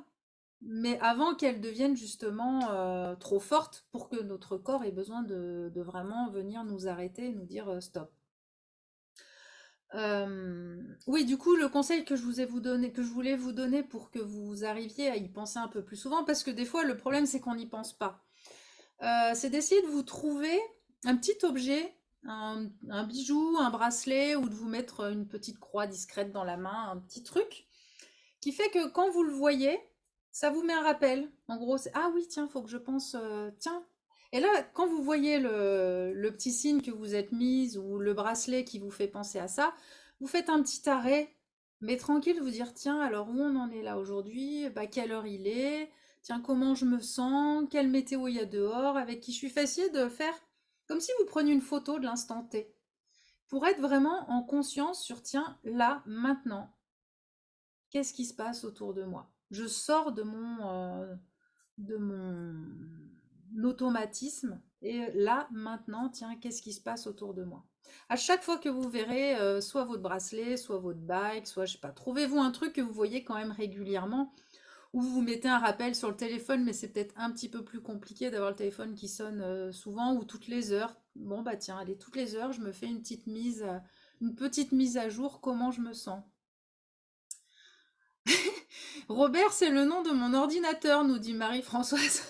mais avant qu'elle devienne justement trop forte pour que notre corps ait besoin de vraiment venir nous arrêter et nous dire stop. Oui, du coup, le conseil que que je voulais vous donner pour que vous arriviez à y penser un peu plus souvent, parce que des fois, le problème, c'est qu'on n'y pense pas. C'est d'essayer de vous trouver un petit objet, un bijou, un bracelet, ou de vous mettre une petite croix discrète dans la main, un petit truc, qui fait que quand vous le voyez, ça vous met un rappel. En gros, c'est ah oui, tiens, faut que je pense, tiens. Et là, quand vous voyez le petit signe que vous êtes mise ou le bracelet qui vous fait penser à ça, vous faites un petit arrêt, mais tranquille, vous dire tiens, alors où on en est là aujourd'hui, bah, quelle heure il est, tiens, comment je me sens, quelle météo il y a dehors, avec qui je suis. Facile de faire comme si vous preniez une photo de l'instant T, pour être vraiment en conscience sur tiens, là, maintenant, qu'est-ce qui se passe autour de moi? Je sors de mon automatisme et là, maintenant, tiens, qu'est-ce qui se passe autour de moi? À chaque fois que vous verrez soit votre bracelet, soit votre bague, soit, je sais pas, trouvez-vous un truc que vous voyez quand même régulièrement, ou vous mettez un rappel sur le téléphone, mais c'est peut-être un petit peu plus compliqué d'avoir le téléphone qui sonne souvent ou toutes les heures. Bon, bah tiens, allez, toutes les heures, je me fais une petite mise à jour, comment je me sens. Robert, c'est le nom de mon ordinateur, nous dit Marie-Françoise.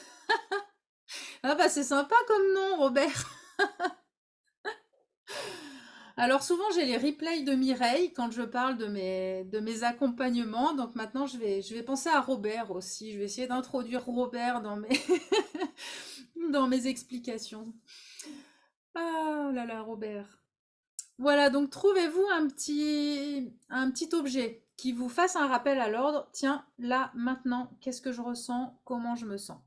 Ah bah c'est sympa comme nom, Robert. Alors souvent j'ai les replays de Mireille quand je parle de mes accompagnements, donc maintenant je vais penser à Robert aussi. Je vais essayer d'introduire Robert dans dans mes explications. Ah là là, Robert. Voilà, donc trouvez-vous un petit objet qui vous fasse un rappel à l'ordre. Tiens, là, maintenant, qu'est-ce que je ressens? Comment je me sens?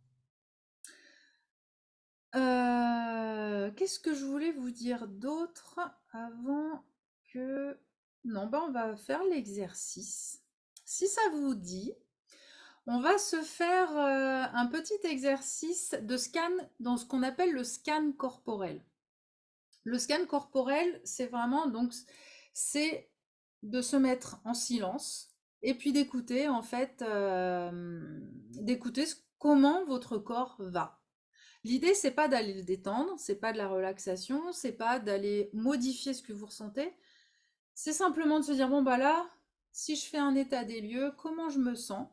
Qu'est-ce que je voulais vous dire d'autre avant que... Non, bah on va faire l'exercice. Si ça vous dit, on va se faire un petit exercice de scan dans ce qu'on appelle le scan corporel. Le scan corporel, c'est vraiment donc c'est de se mettre en silence et puis d'écouter en fait comment votre corps va. L'idée, c'est pas d'aller le détendre, c'est pas de la relaxation, c'est pas d'aller modifier ce que vous ressentez. C'est simplement de se dire, bon, bah là, si je fais un état des lieux, comment je me sens?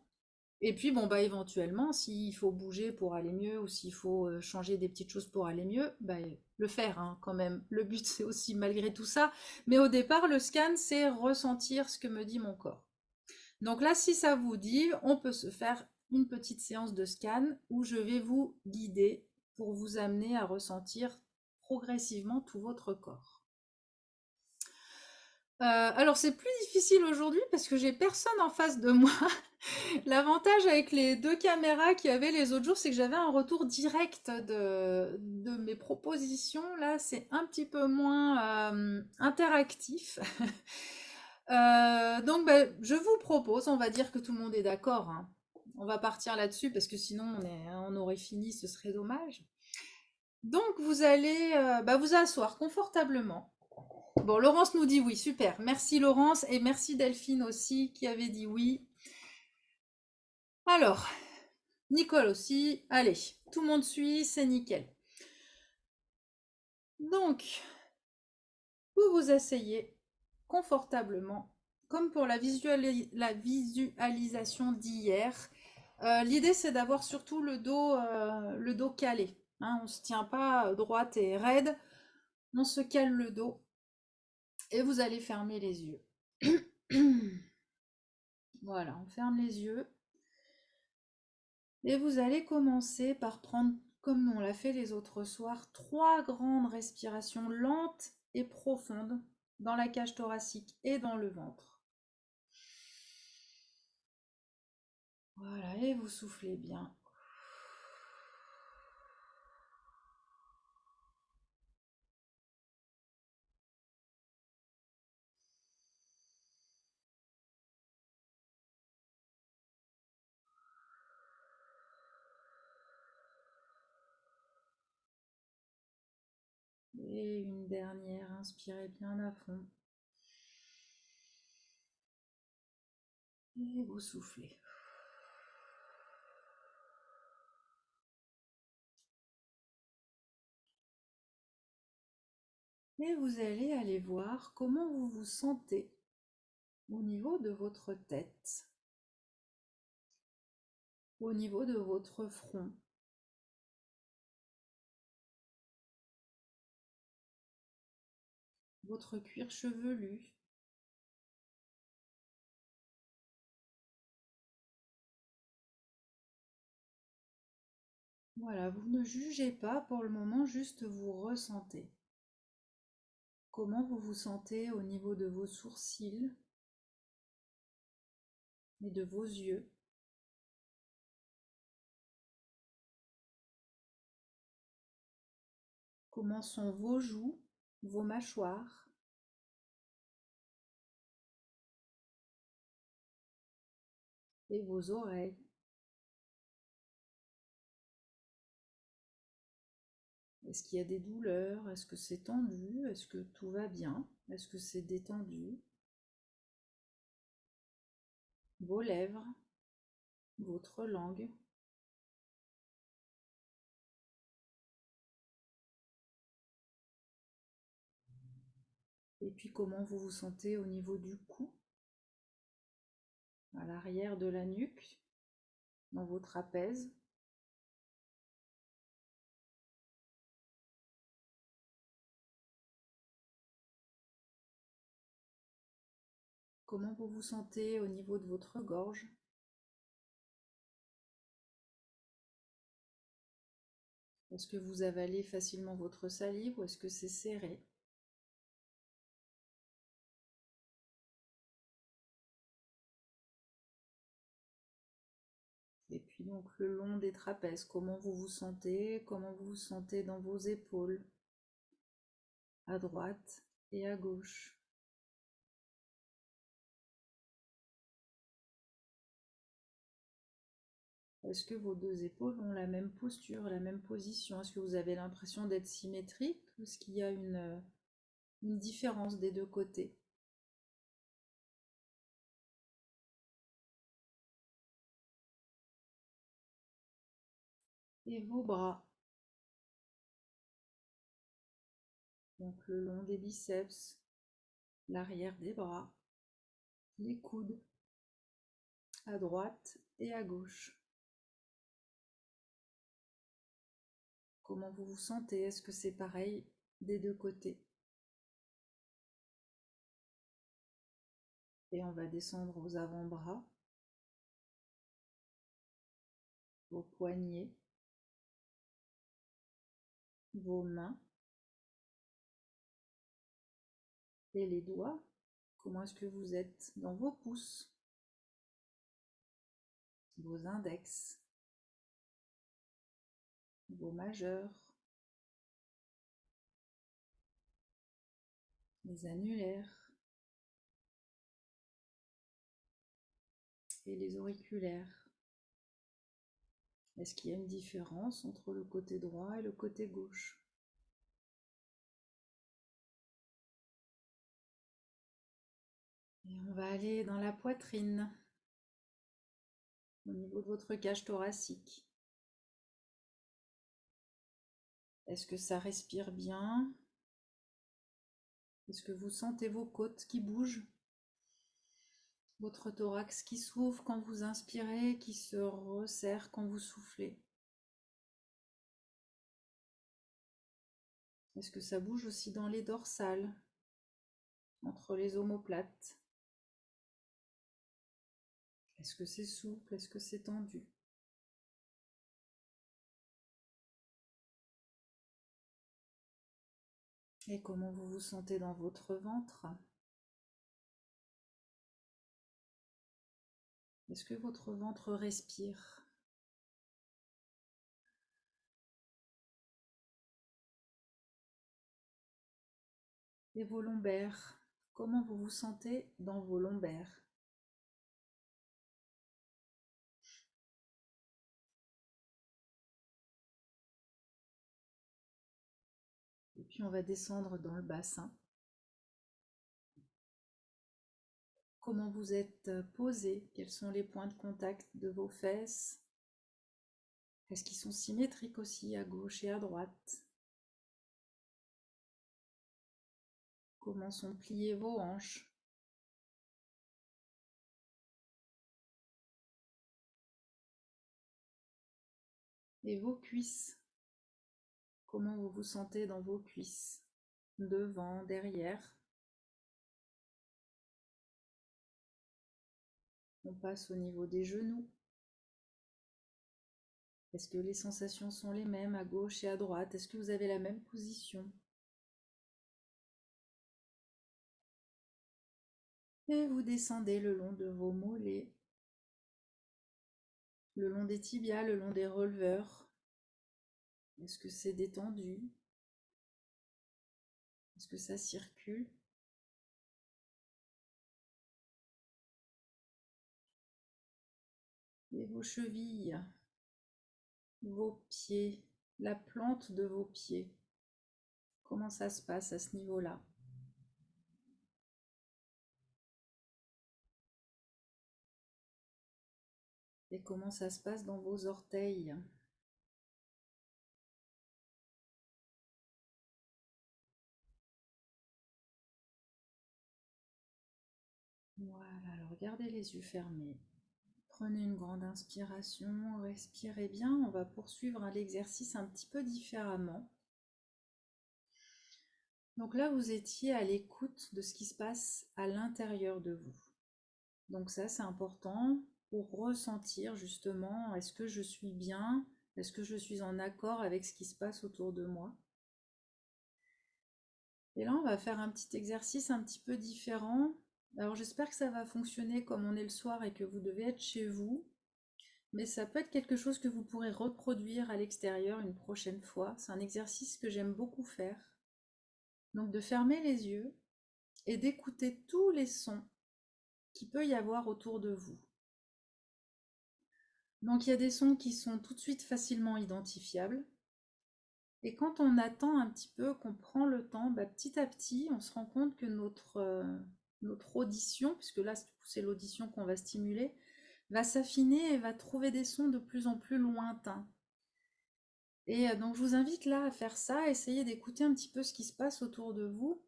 Et puis, bon, bah éventuellement, s'il faut bouger pour aller mieux ou s'il faut changer des petites choses pour aller mieux, bah le faire hein, quand même. Le but, c'est aussi malgré tout ça. Mais au départ, le scan, c'est ressentir ce que me dit mon corps. Donc là, si ça vous dit, on peut se faire une petite séance de scan où je vais vous guider pour vous amener à ressentir progressivement tout votre corps. Alors c'est plus difficile aujourd'hui parce que j'ai personne en face de moi. L'avantage avec les deux caméras qu'il y avait les autres jours, c'est que j'avais un retour direct de mes propositions. Là, c'est un petit peu moins interactif. Donc, bah, je vous propose, on va dire que tout le monde est d'accord, hein. On va partir là-dessus parce que sinon on aurait fini, ce serait dommage. Donc, vous allez vous asseoir confortablement. Bon, Laurence nous dit oui, super. Merci Laurence et merci Delphine aussi qui avait dit oui. Alors, Nicole aussi. Allez, tout le monde suit, c'est nickel. Donc, vous vous asseyez confortablement, comme pour la visualisation d'hier. L'idée, c'est d'avoir surtout le dos calé. Hein, on ne se tient pas droite et raide, on se cale le dos et vous allez fermer les yeux. Voilà, on ferme les yeux et vous allez commencer par prendre, comme on l'a fait les autres soirs, 3 grandes respirations lentes et profondes dans la cage thoracique et dans le ventre. Voilà, et vous soufflez bien. Et une dernière, inspirez bien à fond. Et vous soufflez. Et vous allez aller voir comment vous vous sentez au niveau de votre tête, au niveau de votre front, votre cuir chevelu. Voilà, vous ne jugez pas pour le moment, juste vous ressentez. Comment vous vous sentez au niveau de vos sourcils et de vos yeux. Comment sont vos joues, vos mâchoires. Et vos oreilles. Est-ce qu'il y a des douleurs? Est-ce que c'est tendu? Est-ce que tout va bien? Est-ce que c'est détendu? Vos lèvres, votre langue. Et puis comment vous vous sentez au niveau du cou, à l'arrière de la nuque, dans vos trapèzes. Comment vous vous sentez au niveau de votre gorge. Est-ce que vous avalez facilement votre salive ou est-ce que c'est serré? Et puis donc le long des trapèzes, comment vous vous sentez? Comment vous vous sentez dans vos épaules, à droite et à gauche? Est-ce que vos deux épaules ont la même posture, la même position? Est-ce que vous avez l'impression d'être symétrique ou est-ce qu'il y a une différence des deux côtés? Et vos bras, donc le long des biceps, l'arrière des bras, les coudes, à droite et à gauche. Comment vous vous sentez? Est-ce que c'est pareil des deux côtés? Et on va descendre aux avant-bras, vos poignets, vos mains et les doigts. Comment est-ce que vous êtes dans vos pouces, vos index, vos majeurs, les annulaires et les auriculaires. Est-ce qu'il y a une différence entre le côté droit et le côté gauche? Et on va aller dans la poitrine, au niveau de votre cage thoracique. Est-ce que ça respire bien? Est-ce que vous sentez vos côtes qui bougent? Votre thorax qui s'ouvre quand vous inspirez, qui se resserre quand vous soufflez? Est-ce que ça bouge aussi dans les dorsales, entre les omoplates? Est-ce que c'est souple? Est-ce que c'est tendu? Et comment vous vous sentez dans votre ventre? Est-ce que votre ventre respire? Et vos lombaires? Comment vous vous sentez dans vos lombaires? Et puis on va descendre dans le bassin. Comment vous êtes posé? Quels sont les points de contact de vos fesses? Est-ce qu'ils sont symétriques aussi à gauche et à droite? Comment sont pliées vos hanches? Et vos cuisses? Comment vous vous sentez dans vos cuisses? Devant, derrière? On passe au niveau des genoux. Est-ce que les sensations sont les mêmes à gauche et à droite? Est-ce que vous avez la même position? Et vous descendez le long de vos mollets, le long des tibias, le long des releveurs. Est-ce que c'est détendu? Est-ce que ça circule? Et vos chevilles, vos pieds, la plante de vos pieds. Comment ça se passe à ce niveau-là? Et comment ça se passe dans vos orteils? Voilà, alors gardez les yeux fermés. Prenez une grande inspiration, respirez bien. On va poursuivre l'exercice un petit peu différemment. Donc là, vous étiez à l'écoute de ce qui se passe à l'intérieur de vous. Donc ça, c'est important pour ressentir justement, est-ce que je suis bien? Est-ce que je suis en accord avec ce qui se passe autour de moi? Et là, on va faire un petit exercice un petit peu différent. Alors j'espère que ça va fonctionner comme on est le soir et que vous devez être chez vous. Mais ça peut être quelque chose que vous pourrez reproduire à l'extérieur une prochaine fois. C'est un exercice que j'aime beaucoup faire. Donc de fermer les yeux et d'écouter tous les sons qu'il peut y avoir autour de vous. Donc il y a des sons qui sont tout de suite facilement identifiables. Et quand on attend un petit peu, qu'on prend le temps, petit à petit, on se rend compte que notre audition, puisque là c'est l'audition qu'on va stimuler, va s'affiner et va trouver des sons de plus en plus lointains. Et donc je vous invite là à faire ça, à essayer d'écouter un petit peu ce qui se passe autour de vous.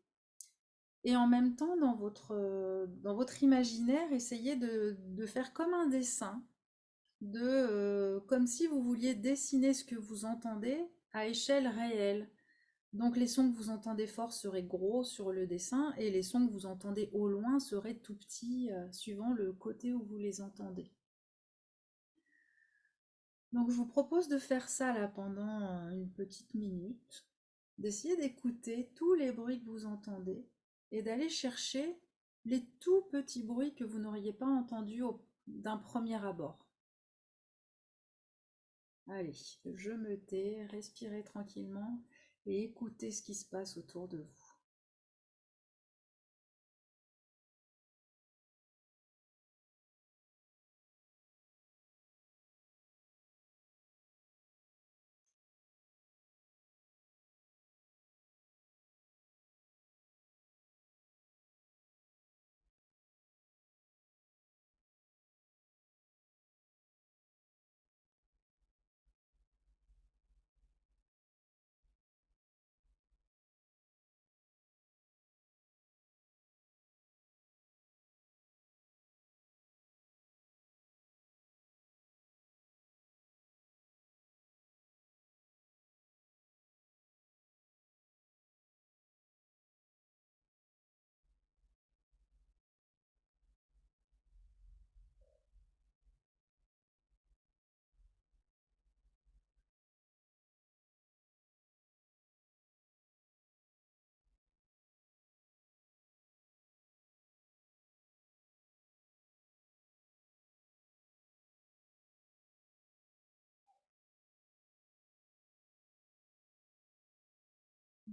Et en même temps, dans votre imaginaire, essayez de faire comme un dessin, comme si vous vouliez dessiner ce que vous entendez à échelle réelle. Donc les sons que vous entendez fort seraient gros sur le dessin et les sons que vous entendez au loin seraient tout petits, suivant le côté où vous les entendez. Donc je vous propose de faire ça là pendant une petite minute, d'essayer d'écouter tous les bruits que vous entendez et d'aller chercher les tout petits bruits que vous n'auriez pas entendus d'un premier abord. Allez, je me tais, respirez tranquillement et écoutez ce qui se passe autour de vous.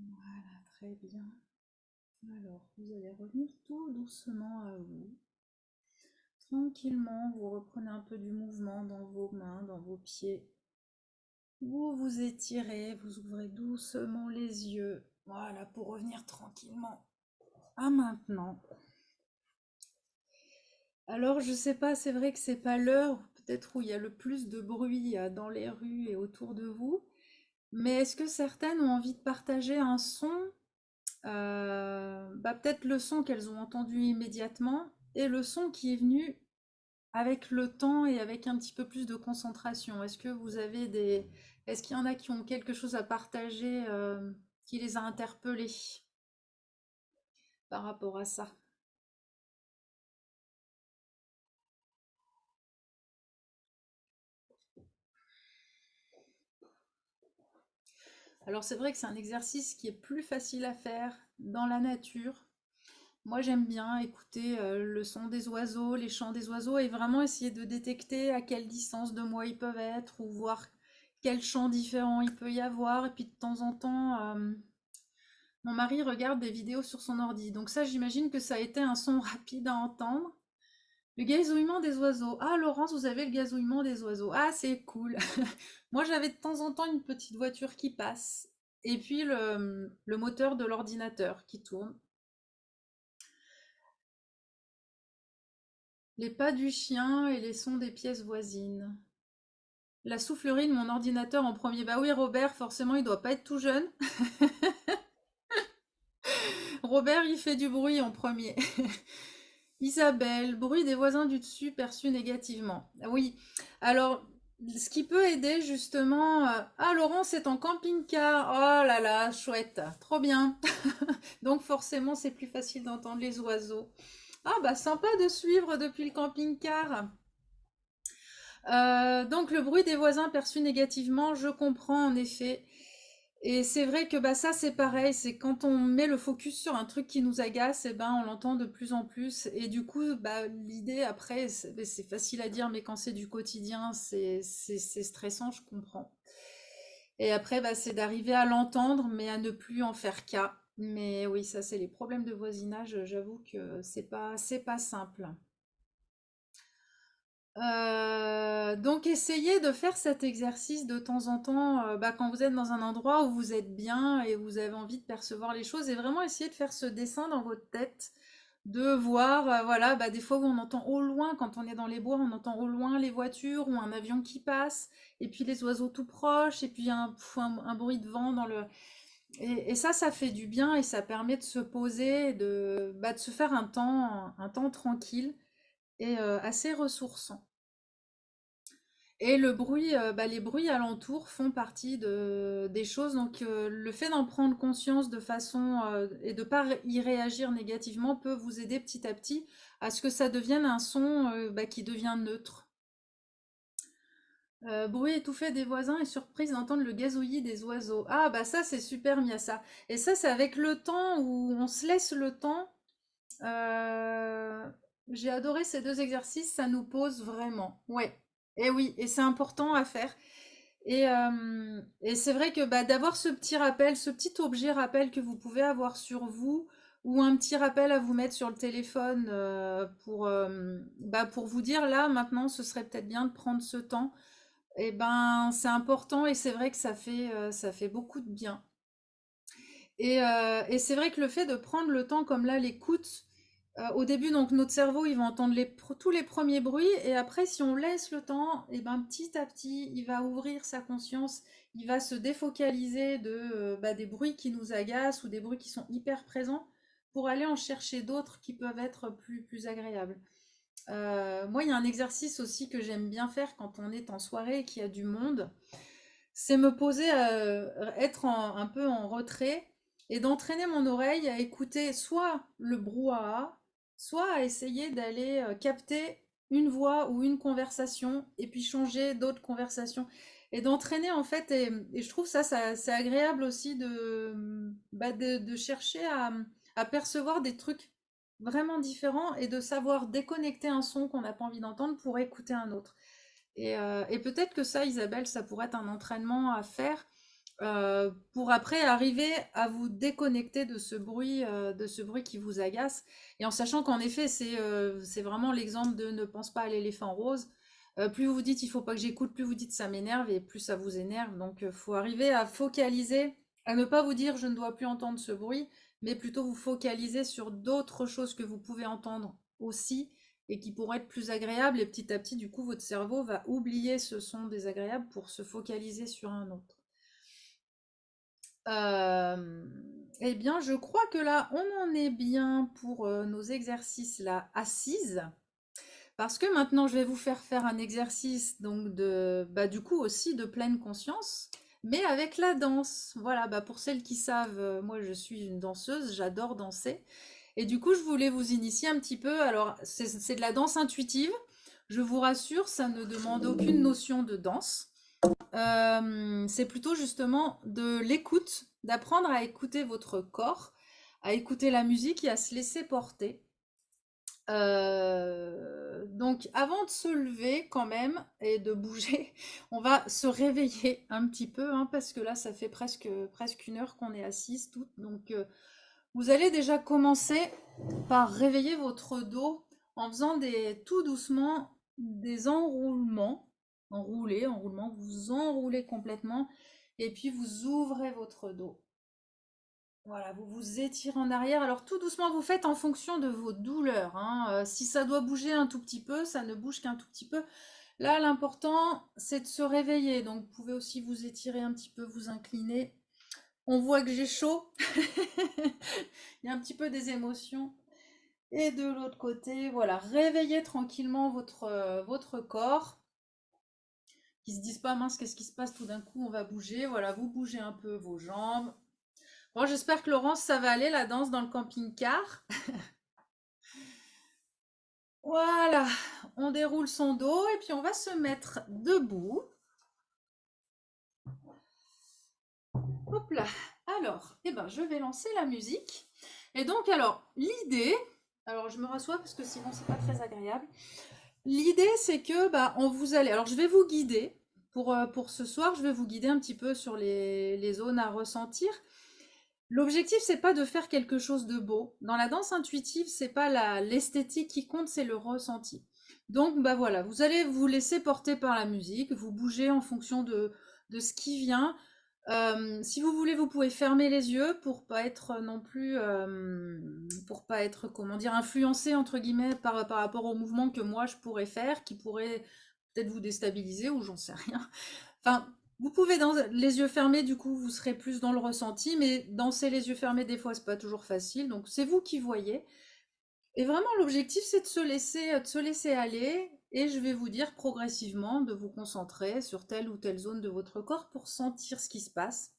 Voilà, très bien. Alors, vous allez revenir tout doucement à vous. Tranquillement, vous reprenez un peu du mouvement dans vos mains, dans vos pieds. Vous vous étirez, vous ouvrez doucement les yeux. Voilà, pour revenir tranquillement à maintenant. Alors, je sais pas, c'est vrai que c'est pas l'heure, peut-être où il y a le plus de bruit dans les rues et autour de vous, mais est-ce que certaines ont envie de partager un son, peut-être le son qu'elles ont entendu immédiatement et le son qui est venu avec le temps et avec un petit peu plus de concentration? Est-ce que vous avez des... Est-ce qu'il y en a qui ont quelque chose à partager qui les a interpellés par rapport à ça? Alors c'est vrai que c'est un exercice qui est plus facile à faire dans la nature. Moi j'aime bien écouter le son des oiseaux, les chants des oiseaux et vraiment essayer de détecter à quelle distance de moi ils peuvent être ou voir quel chant différent il peut y avoir. Et puis de temps en temps, mon mari regarde des vidéos sur son ordi. Donc ça j'imagine que ça a été un son rapide à entendre. Le gazouillement des oiseaux. Ah Laurence, vous avez le gazouillement des oiseaux. Ah c'est cool. Moi j'avais de temps en temps une petite voiture qui passe. Et puis le moteur de l'ordinateur qui tourne. Les pas du chien et les sons des pièces voisines. La soufflerie de mon ordinateur en premier. Bah oui, Robert, forcément, il doit pas être tout jeune. Robert, il fait du bruit en premier. Isabelle, bruit des voisins du dessus perçu négativement. Ah oui, alors, ce qui peut aider justement... Ah, Laurence est en camping-car. Oh là là, chouette. Trop bien. Donc forcément, c'est plus facile d'entendre les oiseaux. Ah bah sympa de suivre depuis le camping-car. Donc le bruit des voisins perçu négativement, je comprends en effet. Et c'est vrai que bah ça c'est pareil, c'est quand on met le focus sur un truc qui nous agace, et ben on l'entend de plus en plus. Et du coup, bah l'idée après, c'est facile à dire, mais quand c'est du quotidien, c'est stressant, je comprends. Et après, bah, c'est d'arriver à l'entendre, mais à ne plus en faire cas. Mais oui, ça c'est les problèmes de voisinage, j'avoue que c'est pas simple. Donc essayez de faire cet exercice de temps en temps, quand vous êtes dans un endroit où vous êtes bien et vous avez envie de percevoir les choses et vraiment essayer de faire ce dessin dans votre tête, de voir, voilà, des fois où on entend au loin, quand on est dans les bois, on entend au loin les voitures ou un avion qui passe, et puis les oiseaux tout proches, et puis un bruit de vent dans le... Et ça fait du bien et ça permet de se poser, de se faire un temps tranquille et assez ressourçant. Et le bruit, les bruits alentours font partie des choses. Donc, le fait d'en prendre conscience de façon et de pas y réagir négativement peut vous aider petit à petit à ce que ça devienne un son qui devient neutre. Bruit étouffé des voisins et surprise d'entendre le gazouillis des oiseaux. Ah bah ça c'est super Miassa. Et ça c'est avec le temps où on se laisse le temps. Euh, j'ai adoré ces deux exercices, ça nous pose vraiment. Ouais. Et oui, et c'est important à faire. Et c'est vrai que d'avoir ce petit rappel, ce petit objet rappel que vous pouvez avoir sur vous, ou un petit rappel à vous mettre sur le téléphone pour vous dire là, maintenant, ce serait peut-être bien de prendre ce temps. Et ben, c'est important et c'est vrai que ça fait beaucoup de bien. Et c'est vrai que le fait de prendre le temps comme là, l'écoute, au début, donc notre cerveau, il va entendre tous les premiers bruits, et après, si on laisse le temps, et ben petit à petit, il va ouvrir sa conscience, il va se défocaliser des bruits qui nous agacent ou des bruits qui sont hyper présents pour aller en chercher d'autres qui peuvent être plus agréables. Moi, il y a un exercice aussi que j'aime bien faire quand on est en soirée et qu'il y a du monde, c'est me poser, être un peu en retrait et d'entraîner mon oreille à écouter soit le brouhaha, soit à essayer d'aller capter une voix ou une conversation et puis changer d'autres conversations. Et d'entraîner en fait, et je trouve c'est agréable aussi de chercher à percevoir des trucs vraiment différents et de savoir déconnecter un son qu'on n'a pas envie d'entendre pour écouter un autre. Et peut-être que ça, Isabelle, ça pourrait être un entraînement à faire pour après arriver à vous déconnecter de ce bruit qui vous agace. Et en sachant qu'en effet, c'est vraiment l'exemple de ne pense pas à l'éléphant rose. Plus vous vous dites il faut pas que j'écoute, plus vous dites ça m'énerve et plus ça vous énerve. Donc faut arriver à focaliser, à ne pas vous dire je ne dois plus entendre ce bruit, mais plutôt vous focaliser sur d'autres choses que vous pouvez entendre aussi et qui pourraient être plus agréables. Et petit à petit, du coup, votre cerveau va oublier ce son désagréable pour se focaliser sur un autre. Eh bien, je crois que là, on en est bien pour nos exercices là assises. Parce que maintenant, je vais vous faire un exercice donc bah, du coup aussi de pleine conscience, mais avec la danse. Voilà, bah, pour celles qui savent, moi je suis une danseuse, j'adore danser. Et du coup, je voulais vous initier un petit peu. Alors, c'est de la danse intuitive. Je vous rassure, ça ne demande aucune notion de danse. C'est plutôt justement de l'écoute, d'apprendre à écouter votre corps, à écouter la musique et à se laisser porter. Donc avant de se lever quand même et de bouger, on va se réveiller un petit peu, hein, parce que là ça fait presque une heure qu'on est assises toutes. Donc vous allez déjà commencer par réveiller votre dos en faisant tout doucement des enroulements. Enroulement, vous enroulez complètement et puis vous ouvrez votre dos. Voilà, vous vous étirez en arrière. Alors tout doucement, vous faites en fonction de vos douleurs, hein. Si ça doit bouger un tout petit peu, ça ne bouge qu'un tout petit peu. Là, l'important, c'est de se réveiller. Donc vous pouvez aussi vous étirer un petit peu, vous incliner. On voit que j'ai chaud. Il y a un petit peu des émotions. Et de l'autre côté, voilà, réveillez tranquillement votre corps. Qu'ils se disent pas, mince, qu'est-ce qui se passe tout d'un coup, on va bouger. Voilà, vous bougez un peu vos jambes. Bon, j'espère que Laurence, ça va aller, la danse dans le camping-car. Voilà, on déroule son dos et puis on va se mettre debout. Hop là. Alors, eh ben, je vais lancer la musique. Et donc, alors, l'idée, alors je me rassois parce que sinon c'est pas très agréable. L'idée, c'est que, bah, alors je vais vous guider pour ce soir. Je vais vous guider un petit peu sur les zones à ressentir. L'objectif, c'est pas de faire quelque chose de beau. Dans la danse intuitive, c'est pas l'esthétique qui compte, c'est le ressenti. Donc, bah voilà, vous allez vous laisser porter par la musique, vous bougez en fonction de ce qui vient. Si vous voulez, vous pouvez fermer les yeux pour pas être non plus, pour pas être, comment dire, influencé entre guillemets par rapport au mouvement que moi je pourrais faire, qui pourrait peut-être vous déstabiliser ou j'en sais rien. Enfin, vous pouvez les yeux fermés, du coup, vous serez plus dans le ressenti, mais danser les yeux fermés, des fois, c'est pas toujours facile. Donc, c'est vous qui voyez. Et vraiment, l'objectif, c'est de se laisser aller. Et je vais vous dire progressivement de vous concentrer sur telle ou telle zone de votre corps pour sentir ce qui se passe.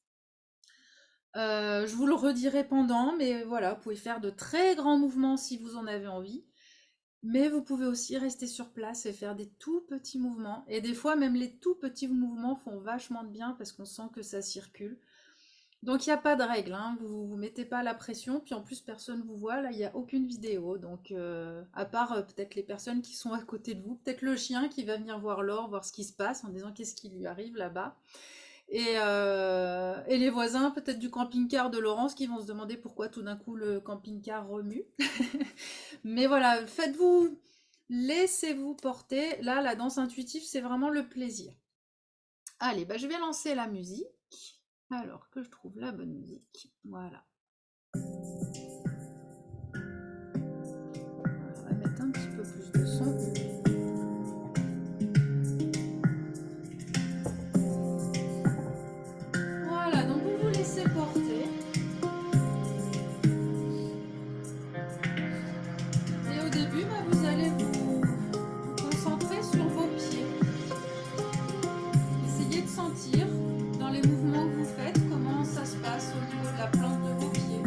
Je vous le redirai pendant, mais voilà, vous pouvez faire de très grands mouvements si vous en avez envie. Mais vous pouvez aussi rester sur place et faire des tout petits mouvements. Et des fois, même les tout petits mouvements font vachement de bien parce qu'on sent que ça circule. Donc, il n'y a pas de règle, hein. Vous vous mettez pas la pression. Puis en plus, personne vous voit. Là, il n'y a aucune vidéo. Donc, à part peut-être les personnes qui sont à côté de vous. Peut-être le chien qui va venir voir Laure, voir ce qui se passe en disant qu'est-ce qui lui arrive là-bas. Et les voisins, peut-être du camping-car de Laurence, qui vont se demander pourquoi tout d'un coup le camping-car remue. Mais voilà, laissez-vous porter. Là, la danse intuitive, c'est vraiment le plaisir. Allez, bah, je vais lancer la musique. Alors que je trouve la bonne musique. Voilà. On va mettre un petit peu plus de son. Voilà, donc vous vous laissez porter. Et au début, bah, vous allez vous concentrer sur vos pieds. Essayez de sentir dans les mouvements que vous faites comment ça se passe au niveau de la plante de vos pieds.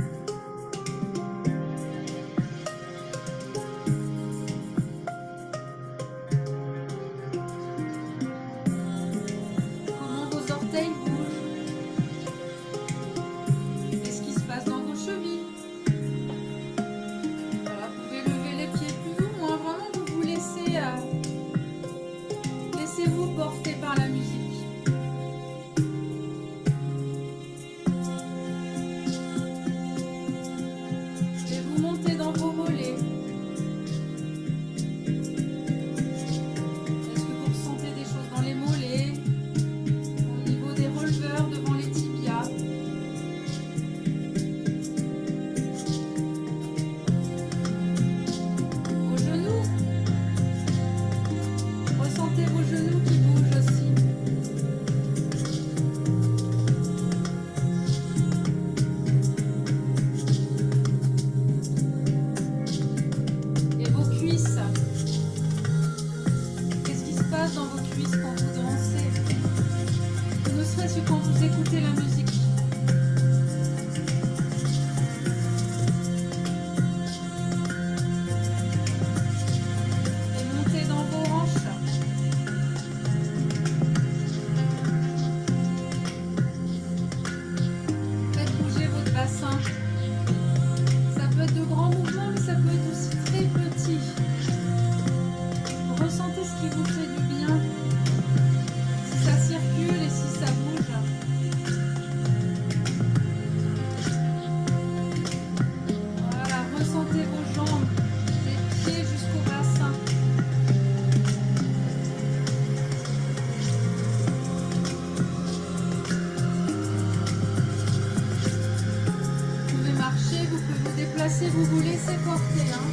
Laissez-vous vous laisser porter. Hein.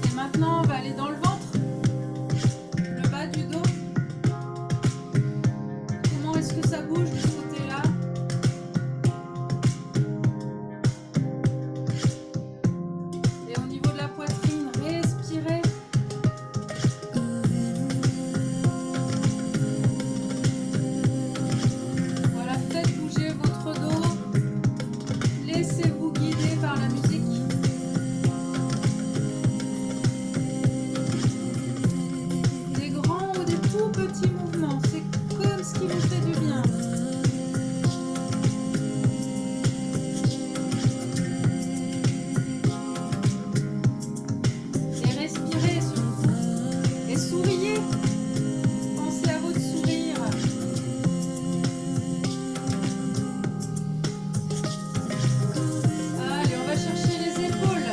Et maintenant, on va aller dans le ventre, le bas du dos. Comment est-ce que ça bouge de ce côté-là? Et au niveau de la poitrine, respirez. Voilà, faites bouger votre dos. Laissez-vous guider par la musique. Des grands ou des tout petits mouvements, c'est comme ce qui vous fait du bien. Et respirez surtout. Et souriez. Pensez à votre sourire. Allez, on va chercher les épaules.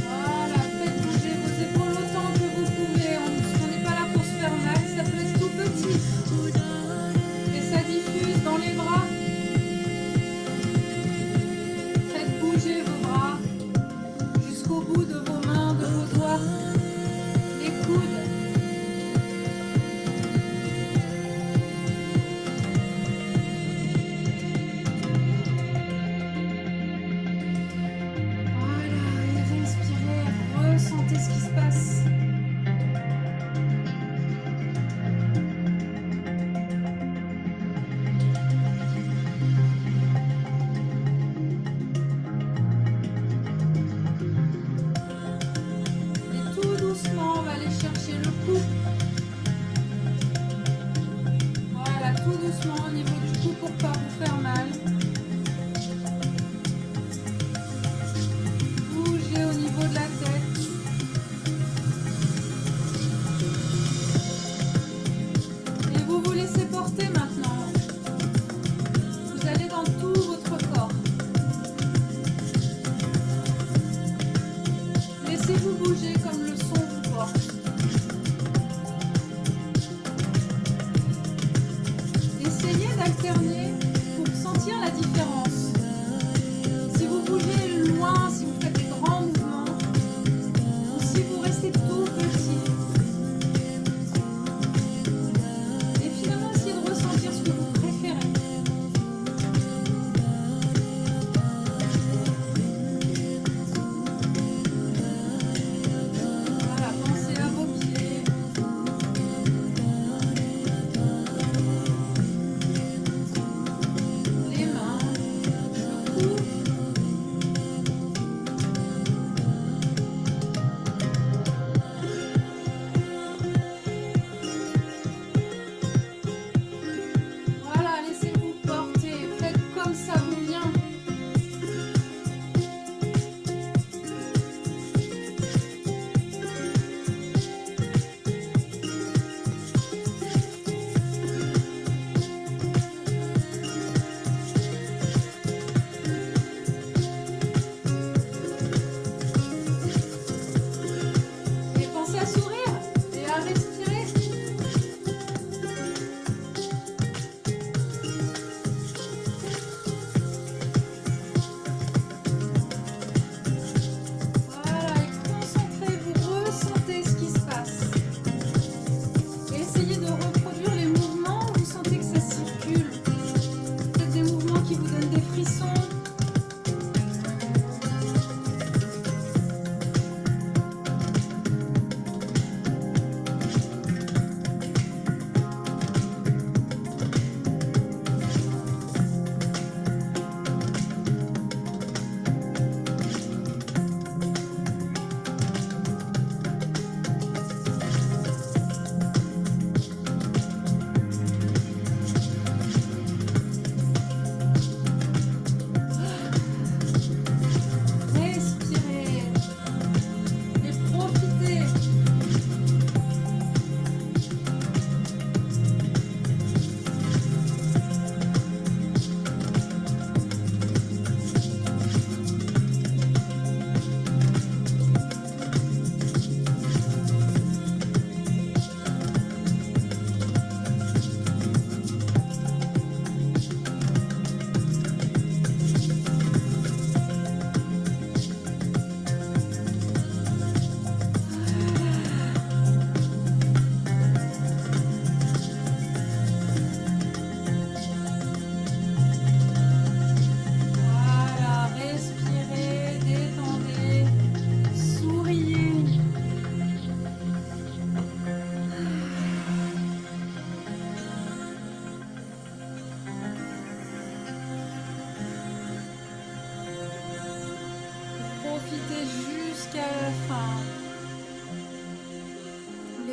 Voilà, faites bouger vos épaules autant que vous pouvez. On n'est pas là pour se faire mal, ça peut être tout petit. Et ça diffuse dans les bras. Faites bouger vos bras jusqu'au bout de vos mains, de vos doigts, les coudes. Voilà, et respirez, ressentez ce qui se passe. Et tout doucement, on va aller chercher le cou. Voilà, tout doucement au niveau du cou pour pas vous faire mal. Bougez au niveau de la tête. Et vous vous laissez porter maintenant. Vous allez dans tout votre corps. Laissez-vous bouger comme le son vous porte.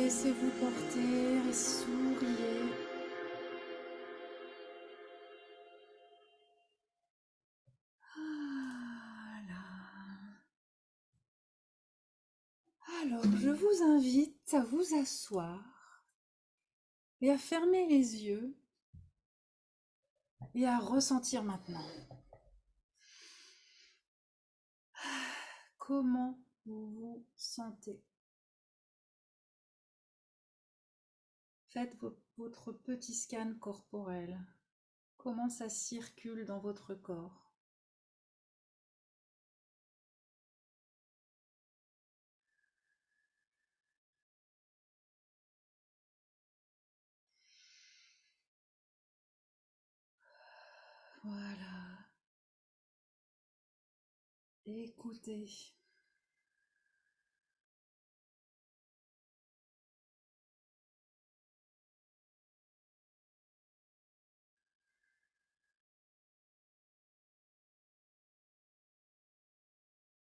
Laissez-vous porter et souriez. Voilà. Alors, je vous invite à vous asseoir et à fermer les yeux et à ressentir maintenant. Comment vous vous sentez? Faites votre petit scan corporel. Comment ça circule dans votre corps? Voilà. Écoutez.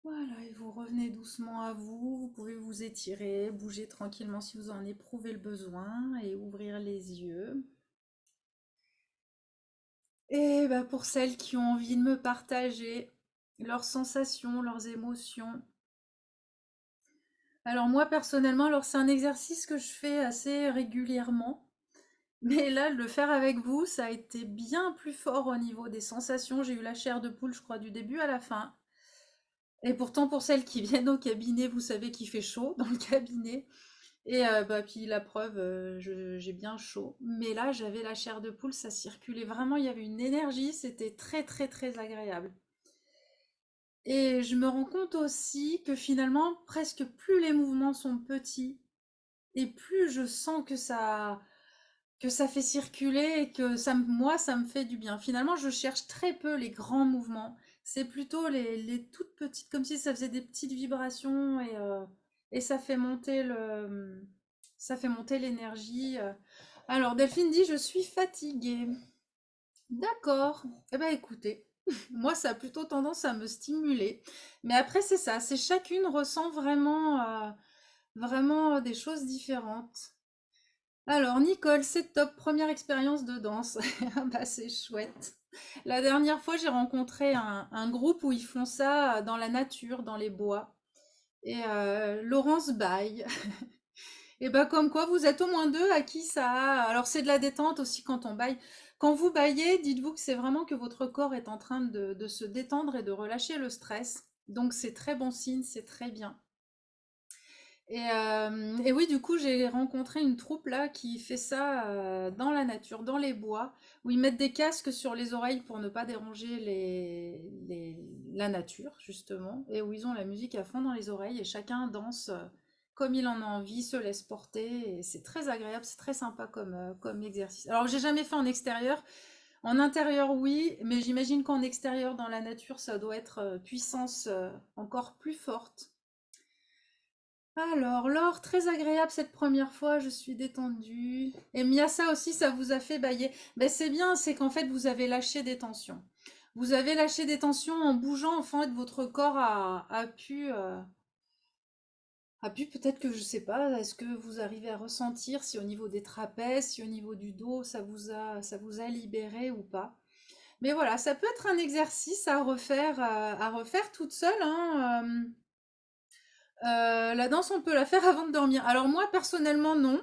Voilà, et vous revenez doucement à vous. Vous pouvez vous étirer, bouger tranquillement si vous en éprouvez le besoin et ouvrir les yeux. Et bah pour celles qui ont envie de me partager leurs sensations, leurs émotions. Alors moi personnellement, alors c'est un exercice que je fais assez régulièrement. Mais là, le faire avec vous, ça a été bien plus fort au niveau des sensations. J'ai eu la chair de poule, je crois, du début à la fin. Et pourtant, pour celles qui viennent au cabinet, vous savez qu'il fait chaud dans le cabinet. Et bah, puis la preuve, j'ai bien chaud. Mais là, j'avais la chair de poule, ça circulait vraiment, il y avait une énergie, c'était très très très agréable. Et je me rends compte aussi que finalement, presque plus les mouvements sont petits, et plus je sens que ça fait circuler et que moi, ça me fait du bien. Finalement, je cherche très peu les grands mouvements. C'est plutôt les toutes petites, comme si ça faisait des petites vibrations et ça fait monter l'énergie. Alors, Delphine dit, je suis fatiguée. D'accord. Eh ben, écoutez, moi, ça a plutôt tendance à me stimuler. Mais après, c'est ça, c'est chacune ressent vraiment des choses différentes. Alors, Nicole, c'est top, première expérience de danse. Ah bah, c'est chouette. La dernière fois, j'ai rencontré un groupe où ils font ça dans la nature, dans les bois. Et Laurence baille. Et bah, comme quoi, vous êtes au moins deux à qui ça a. Alors, c'est de la détente aussi quand on baille. Quand vous baillez, dites-vous que c'est vraiment que votre corps est en train de se détendre et de relâcher le stress. Donc, c'est très bon signe, c'est très bien. Et oui, du coup, j'ai rencontré une troupe là qui fait ça dans la nature, dans les bois, où ils mettent des casques sur les oreilles pour ne pas déranger la nature, justement, et où ils ont la musique à fond dans les oreilles et chacun danse comme il en a envie, se laisse porter, et c'est très agréable, c'est très sympa comme exercice. Alors, j'ai jamais fait en extérieur. En intérieur, oui, mais j'imagine qu'en extérieur, dans la nature, ça doit être puissance encore plus forte. Alors, Laure, très agréable cette première fois, je suis détendue. Et Miasa aussi, ça vous a fait bailler. Ben, c'est bien, c'est qu'en fait, vous avez lâché des tensions. Vous avez lâché des tensions en bougeant, en fait, votre corps a pu peut-être que, je sais pas, est-ce que vous arrivez à ressentir si au niveau des trapèzes, si au niveau du dos, ça vous a libéré ou pas. Mais voilà, ça peut être un exercice à refaire toute seule, hein. La danse, on peut la faire avant de dormir. Alors moi, personnellement, non,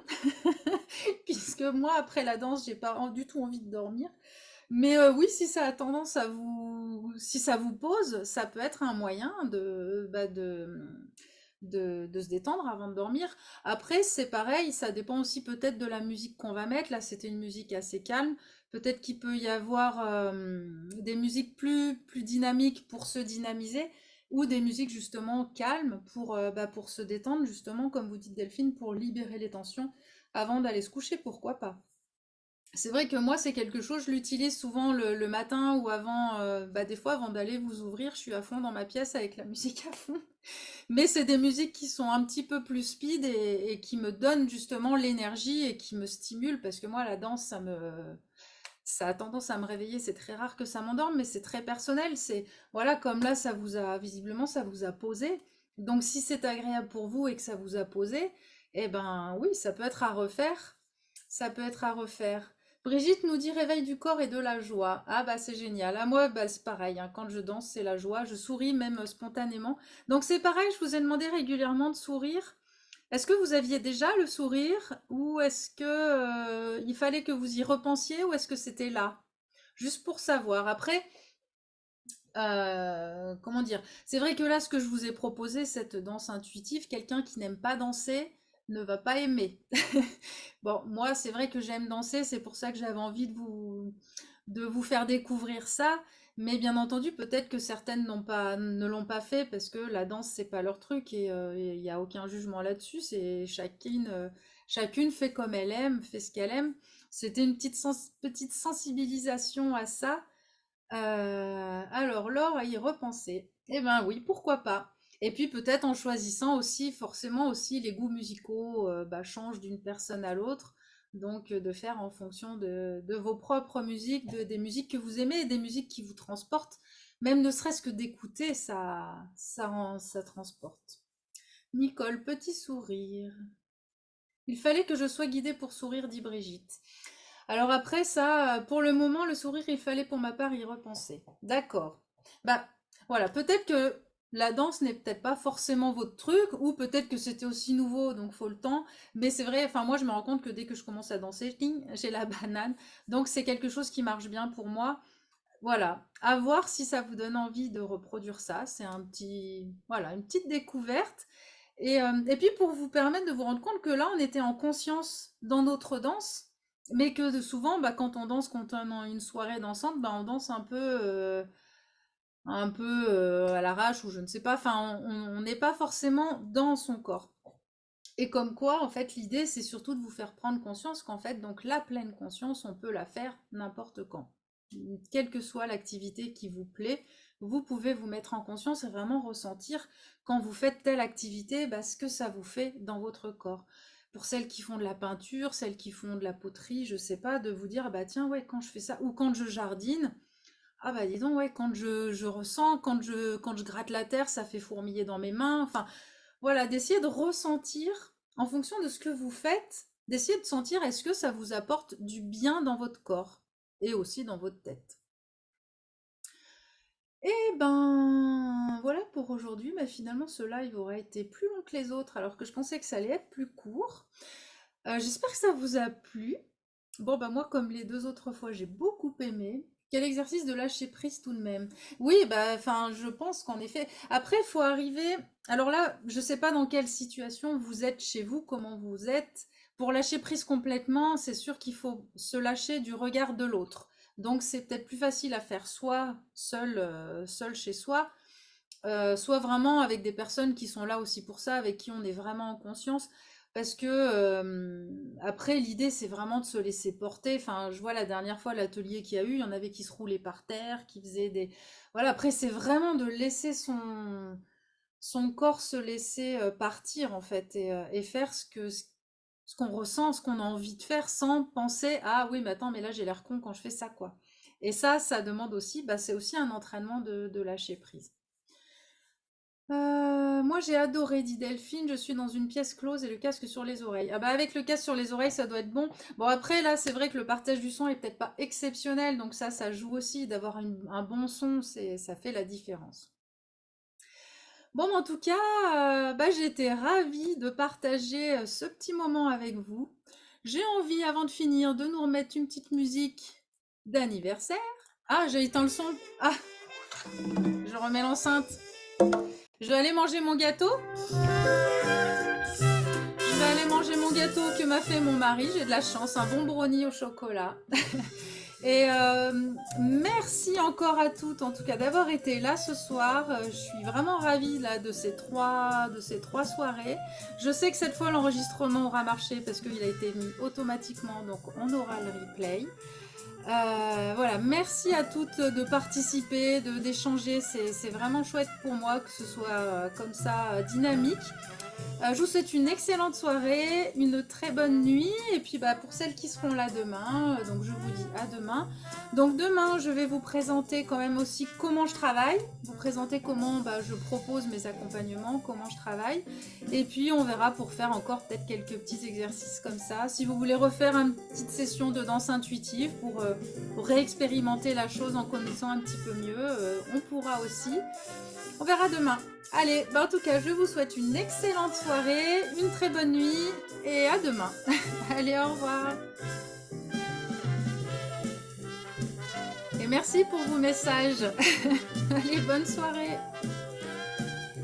puisque moi, après la danse, j'ai pas du tout envie de dormir. Mais oui, si ça a tendance à si ça vous pose, ça peut être un moyen de se détendre avant de dormir. Après, c'est pareil, ça dépend aussi peut-être de la musique qu'on va mettre. Là, c'était une musique assez calme. Peut-être qu'il peut y avoir des musiques plus dynamiques pour se dynamiser, ou des musiques justement calmes pour se détendre, justement, comme vous dites Delphine, pour libérer les tensions avant d'aller se coucher, pourquoi pas. C'est vrai que moi, c'est quelque chose, je l'utilise souvent le matin ou avant, des fois avant d'aller vous ouvrir, je suis à fond dans ma pièce avec la musique à fond. Mais c'est des musiques qui sont un petit peu plus speed et qui me donnent justement l'énergie et qui me stimulent parce que moi, la danse, ça a tendance à me réveiller. C'est très rare que ça m'endorme, mais c'est très personnel. C'est, voilà, comme là, visiblement, ça vous a posé. Donc, si c'est agréable pour vous et que ça vous a posé, Eh ben oui, ça peut être à refaire. Ça peut être à refaire. Brigitte nous dit réveil du corps et de la joie. Ah bah c'est génial. À moi, bah, c'est pareil, hein. Quand je danse, c'est la joie. Je souris même spontanément. Donc c'est pareil, je vous ai demandé régulièrement de sourire. Est-ce que vous aviez déjà le sourire ou est-ce que il fallait que vous y repensiez ou est-ce que c'était là? Juste pour savoir. Après, comment dire? C'est vrai que là, ce que je vous ai proposé, cette danse intuitive, quelqu'un qui n'aime pas danser ne va pas aimer. Bon, moi, c'est vrai que j'aime danser, c'est pour ça que j'avais envie de vous faire découvrir ça. Mais bien entendu, peut-être que certaines ne l'ont pas fait parce que la danse, c'est pas leur truc et il n'y a aucun jugement là-dessus. C'est chacune fait comme elle aime, fait ce qu'elle aime. C'était une petite sensibilisation à ça. Alors, Laure à y repenser. Eh ben oui, pourquoi pas. Et puis peut-être en choisissant aussi, forcément aussi, les goûts musicaux bah, changent d'une personne à l'autre. Donc de faire en fonction de vos propres musiques, des musiques que vous aimez et des musiques qui vous transportent. Même ne serait-ce que d'écouter, ça transporte. Nicole, petit sourire. Il fallait que je sois guidée pour sourire, dit Brigitte. Alors après ça, pour le moment, le sourire, il fallait pour ma part y repenser. D'accord. Bah voilà, peut-être que la danse n'est peut-être pas forcément votre truc, ou peut-être que c'était aussi nouveau, donc faut le temps. Mais c'est vrai, enfin moi je me rends compte que dès que je commence à danser, ting, j'ai la banane. Donc c'est quelque chose qui marche bien pour moi. Voilà, à voir si ça vous donne envie de reproduire ça. C'est voilà, une petite découverte. Et puis pour vous permettre de vous rendre compte que là, on était en conscience dans notre danse, mais que souvent, bah, quand on danse, quand on est dans une soirée dansante, bah, on danse un peu à l'arrache ou je ne sais pas. Enfin, on n'est pas forcément dans son corps. Et comme quoi, en fait, l'idée, c'est surtout de vous faire prendre conscience qu'en fait, donc la pleine conscience, on peut la faire n'importe quand. Quelle que soit l'activité qui vous plaît, vous pouvez vous mettre en conscience et vraiment ressentir quand vous faites telle activité, bah, ce que ça vous fait dans votre corps. Pour celles qui font de la peinture, celles qui font de la poterie, je sais pas, de vous dire, ah bah tiens, ouais, quand je fais ça, ou quand je jardine, ah bah dis donc, ouais, quand je ressens, quand je gratte la terre, ça fait fourmiller dans mes mains. Enfin, voilà, d'essayer de ressentir, en fonction de ce que vous faites, d'essayer de sentir est-ce que ça vous apporte du bien dans votre corps et aussi dans votre tête. Et ben voilà pour aujourd'hui, mais finalement ce live aura été plus long que les autres alors que je pensais que ça allait être plus court. J'espère que ça vous a plu. Bon bah moi comme les deux autres fois j'ai beaucoup aimé. Quel exercice de lâcher prise tout de même. Oui, bah enfin je pense qu'en effet. Après, il faut arriver. Alors là, je sais pas dans quelle situation vous êtes chez vous, comment vous êtes. Pour lâcher prise complètement, c'est sûr qu'il faut se lâcher du regard de l'autre. Donc c'est peut-être plus facile à faire soit seul chez soi, soit vraiment avec des personnes qui sont là aussi pour ça, avec qui on est vraiment en conscience. Parce que après, l'idée, c'est vraiment de se laisser porter. Enfin, je vois la dernière fois l'atelier qu'il y a eu, il y en avait qui se roulaient par terre, qui faisaient des... Voilà, après, c'est vraiment de laisser son corps se laisser partir, en fait, et faire ce qu'on ressent, ce qu'on a envie de faire, sans penser, ah oui, mais attends, mais là, j'ai l'air con quand je fais ça, quoi. Et ça demande aussi, bah, c'est aussi un entraînement de lâcher prise. Moi j'ai adoré, dit Delphine, je suis dans une pièce close et le casque sur les oreilles. Ah bah avec le casque sur les oreilles ça doit être bon. Bon après là c'est vrai que le partage du son est peut-être pas exceptionnel, donc ça joue aussi d'avoir un bon son, ça fait la différence. Bon mais en tout cas, bah, j'ai été ravie de partager ce petit moment avec vous. J'ai envie avant de finir de nous remettre une petite musique d'anniversaire. Ah j'ai éteint le son. Ah je remets l'enceinte. Je vais aller manger mon gâteau. Je vais aller manger mon gâteau que m'a fait mon mari. J'ai de la chance, un bon brownie au chocolat. Et merci encore à toutes, en tout cas, d'avoir été là ce soir. Je suis vraiment ravie là de ces trois soirées. Je sais que cette fois l'enregistrement aura marché parce qu'il a été mis automatiquement, donc on aura le replay. Voilà, merci à toutes de participer, d'échanger. C'est vraiment chouette pour moi que ce soit comme ça dynamique. Je vous souhaite une excellente soirée, une très bonne nuit. Et puis bah, pour celles qui seront là demain, donc je vous dis à demain. Donc demain, je vais vous présenter quand même aussi comment je travaille, vous présenter comment bah, je propose mes accompagnements, comment je travaille. Et puis on verra pour faire encore peut-être quelques petits exercices comme ça. Si vous voulez refaire une petite session de danse intuitive pour réexpérimenter la chose en connaissant un petit peu mieux, on pourra aussi. On verra demain. Allez, bah en tout cas, je vous souhaite une excellente soirée, une très bonne nuit et à demain. Allez, au revoir. Et merci pour vos messages. Allez, bonne soirée.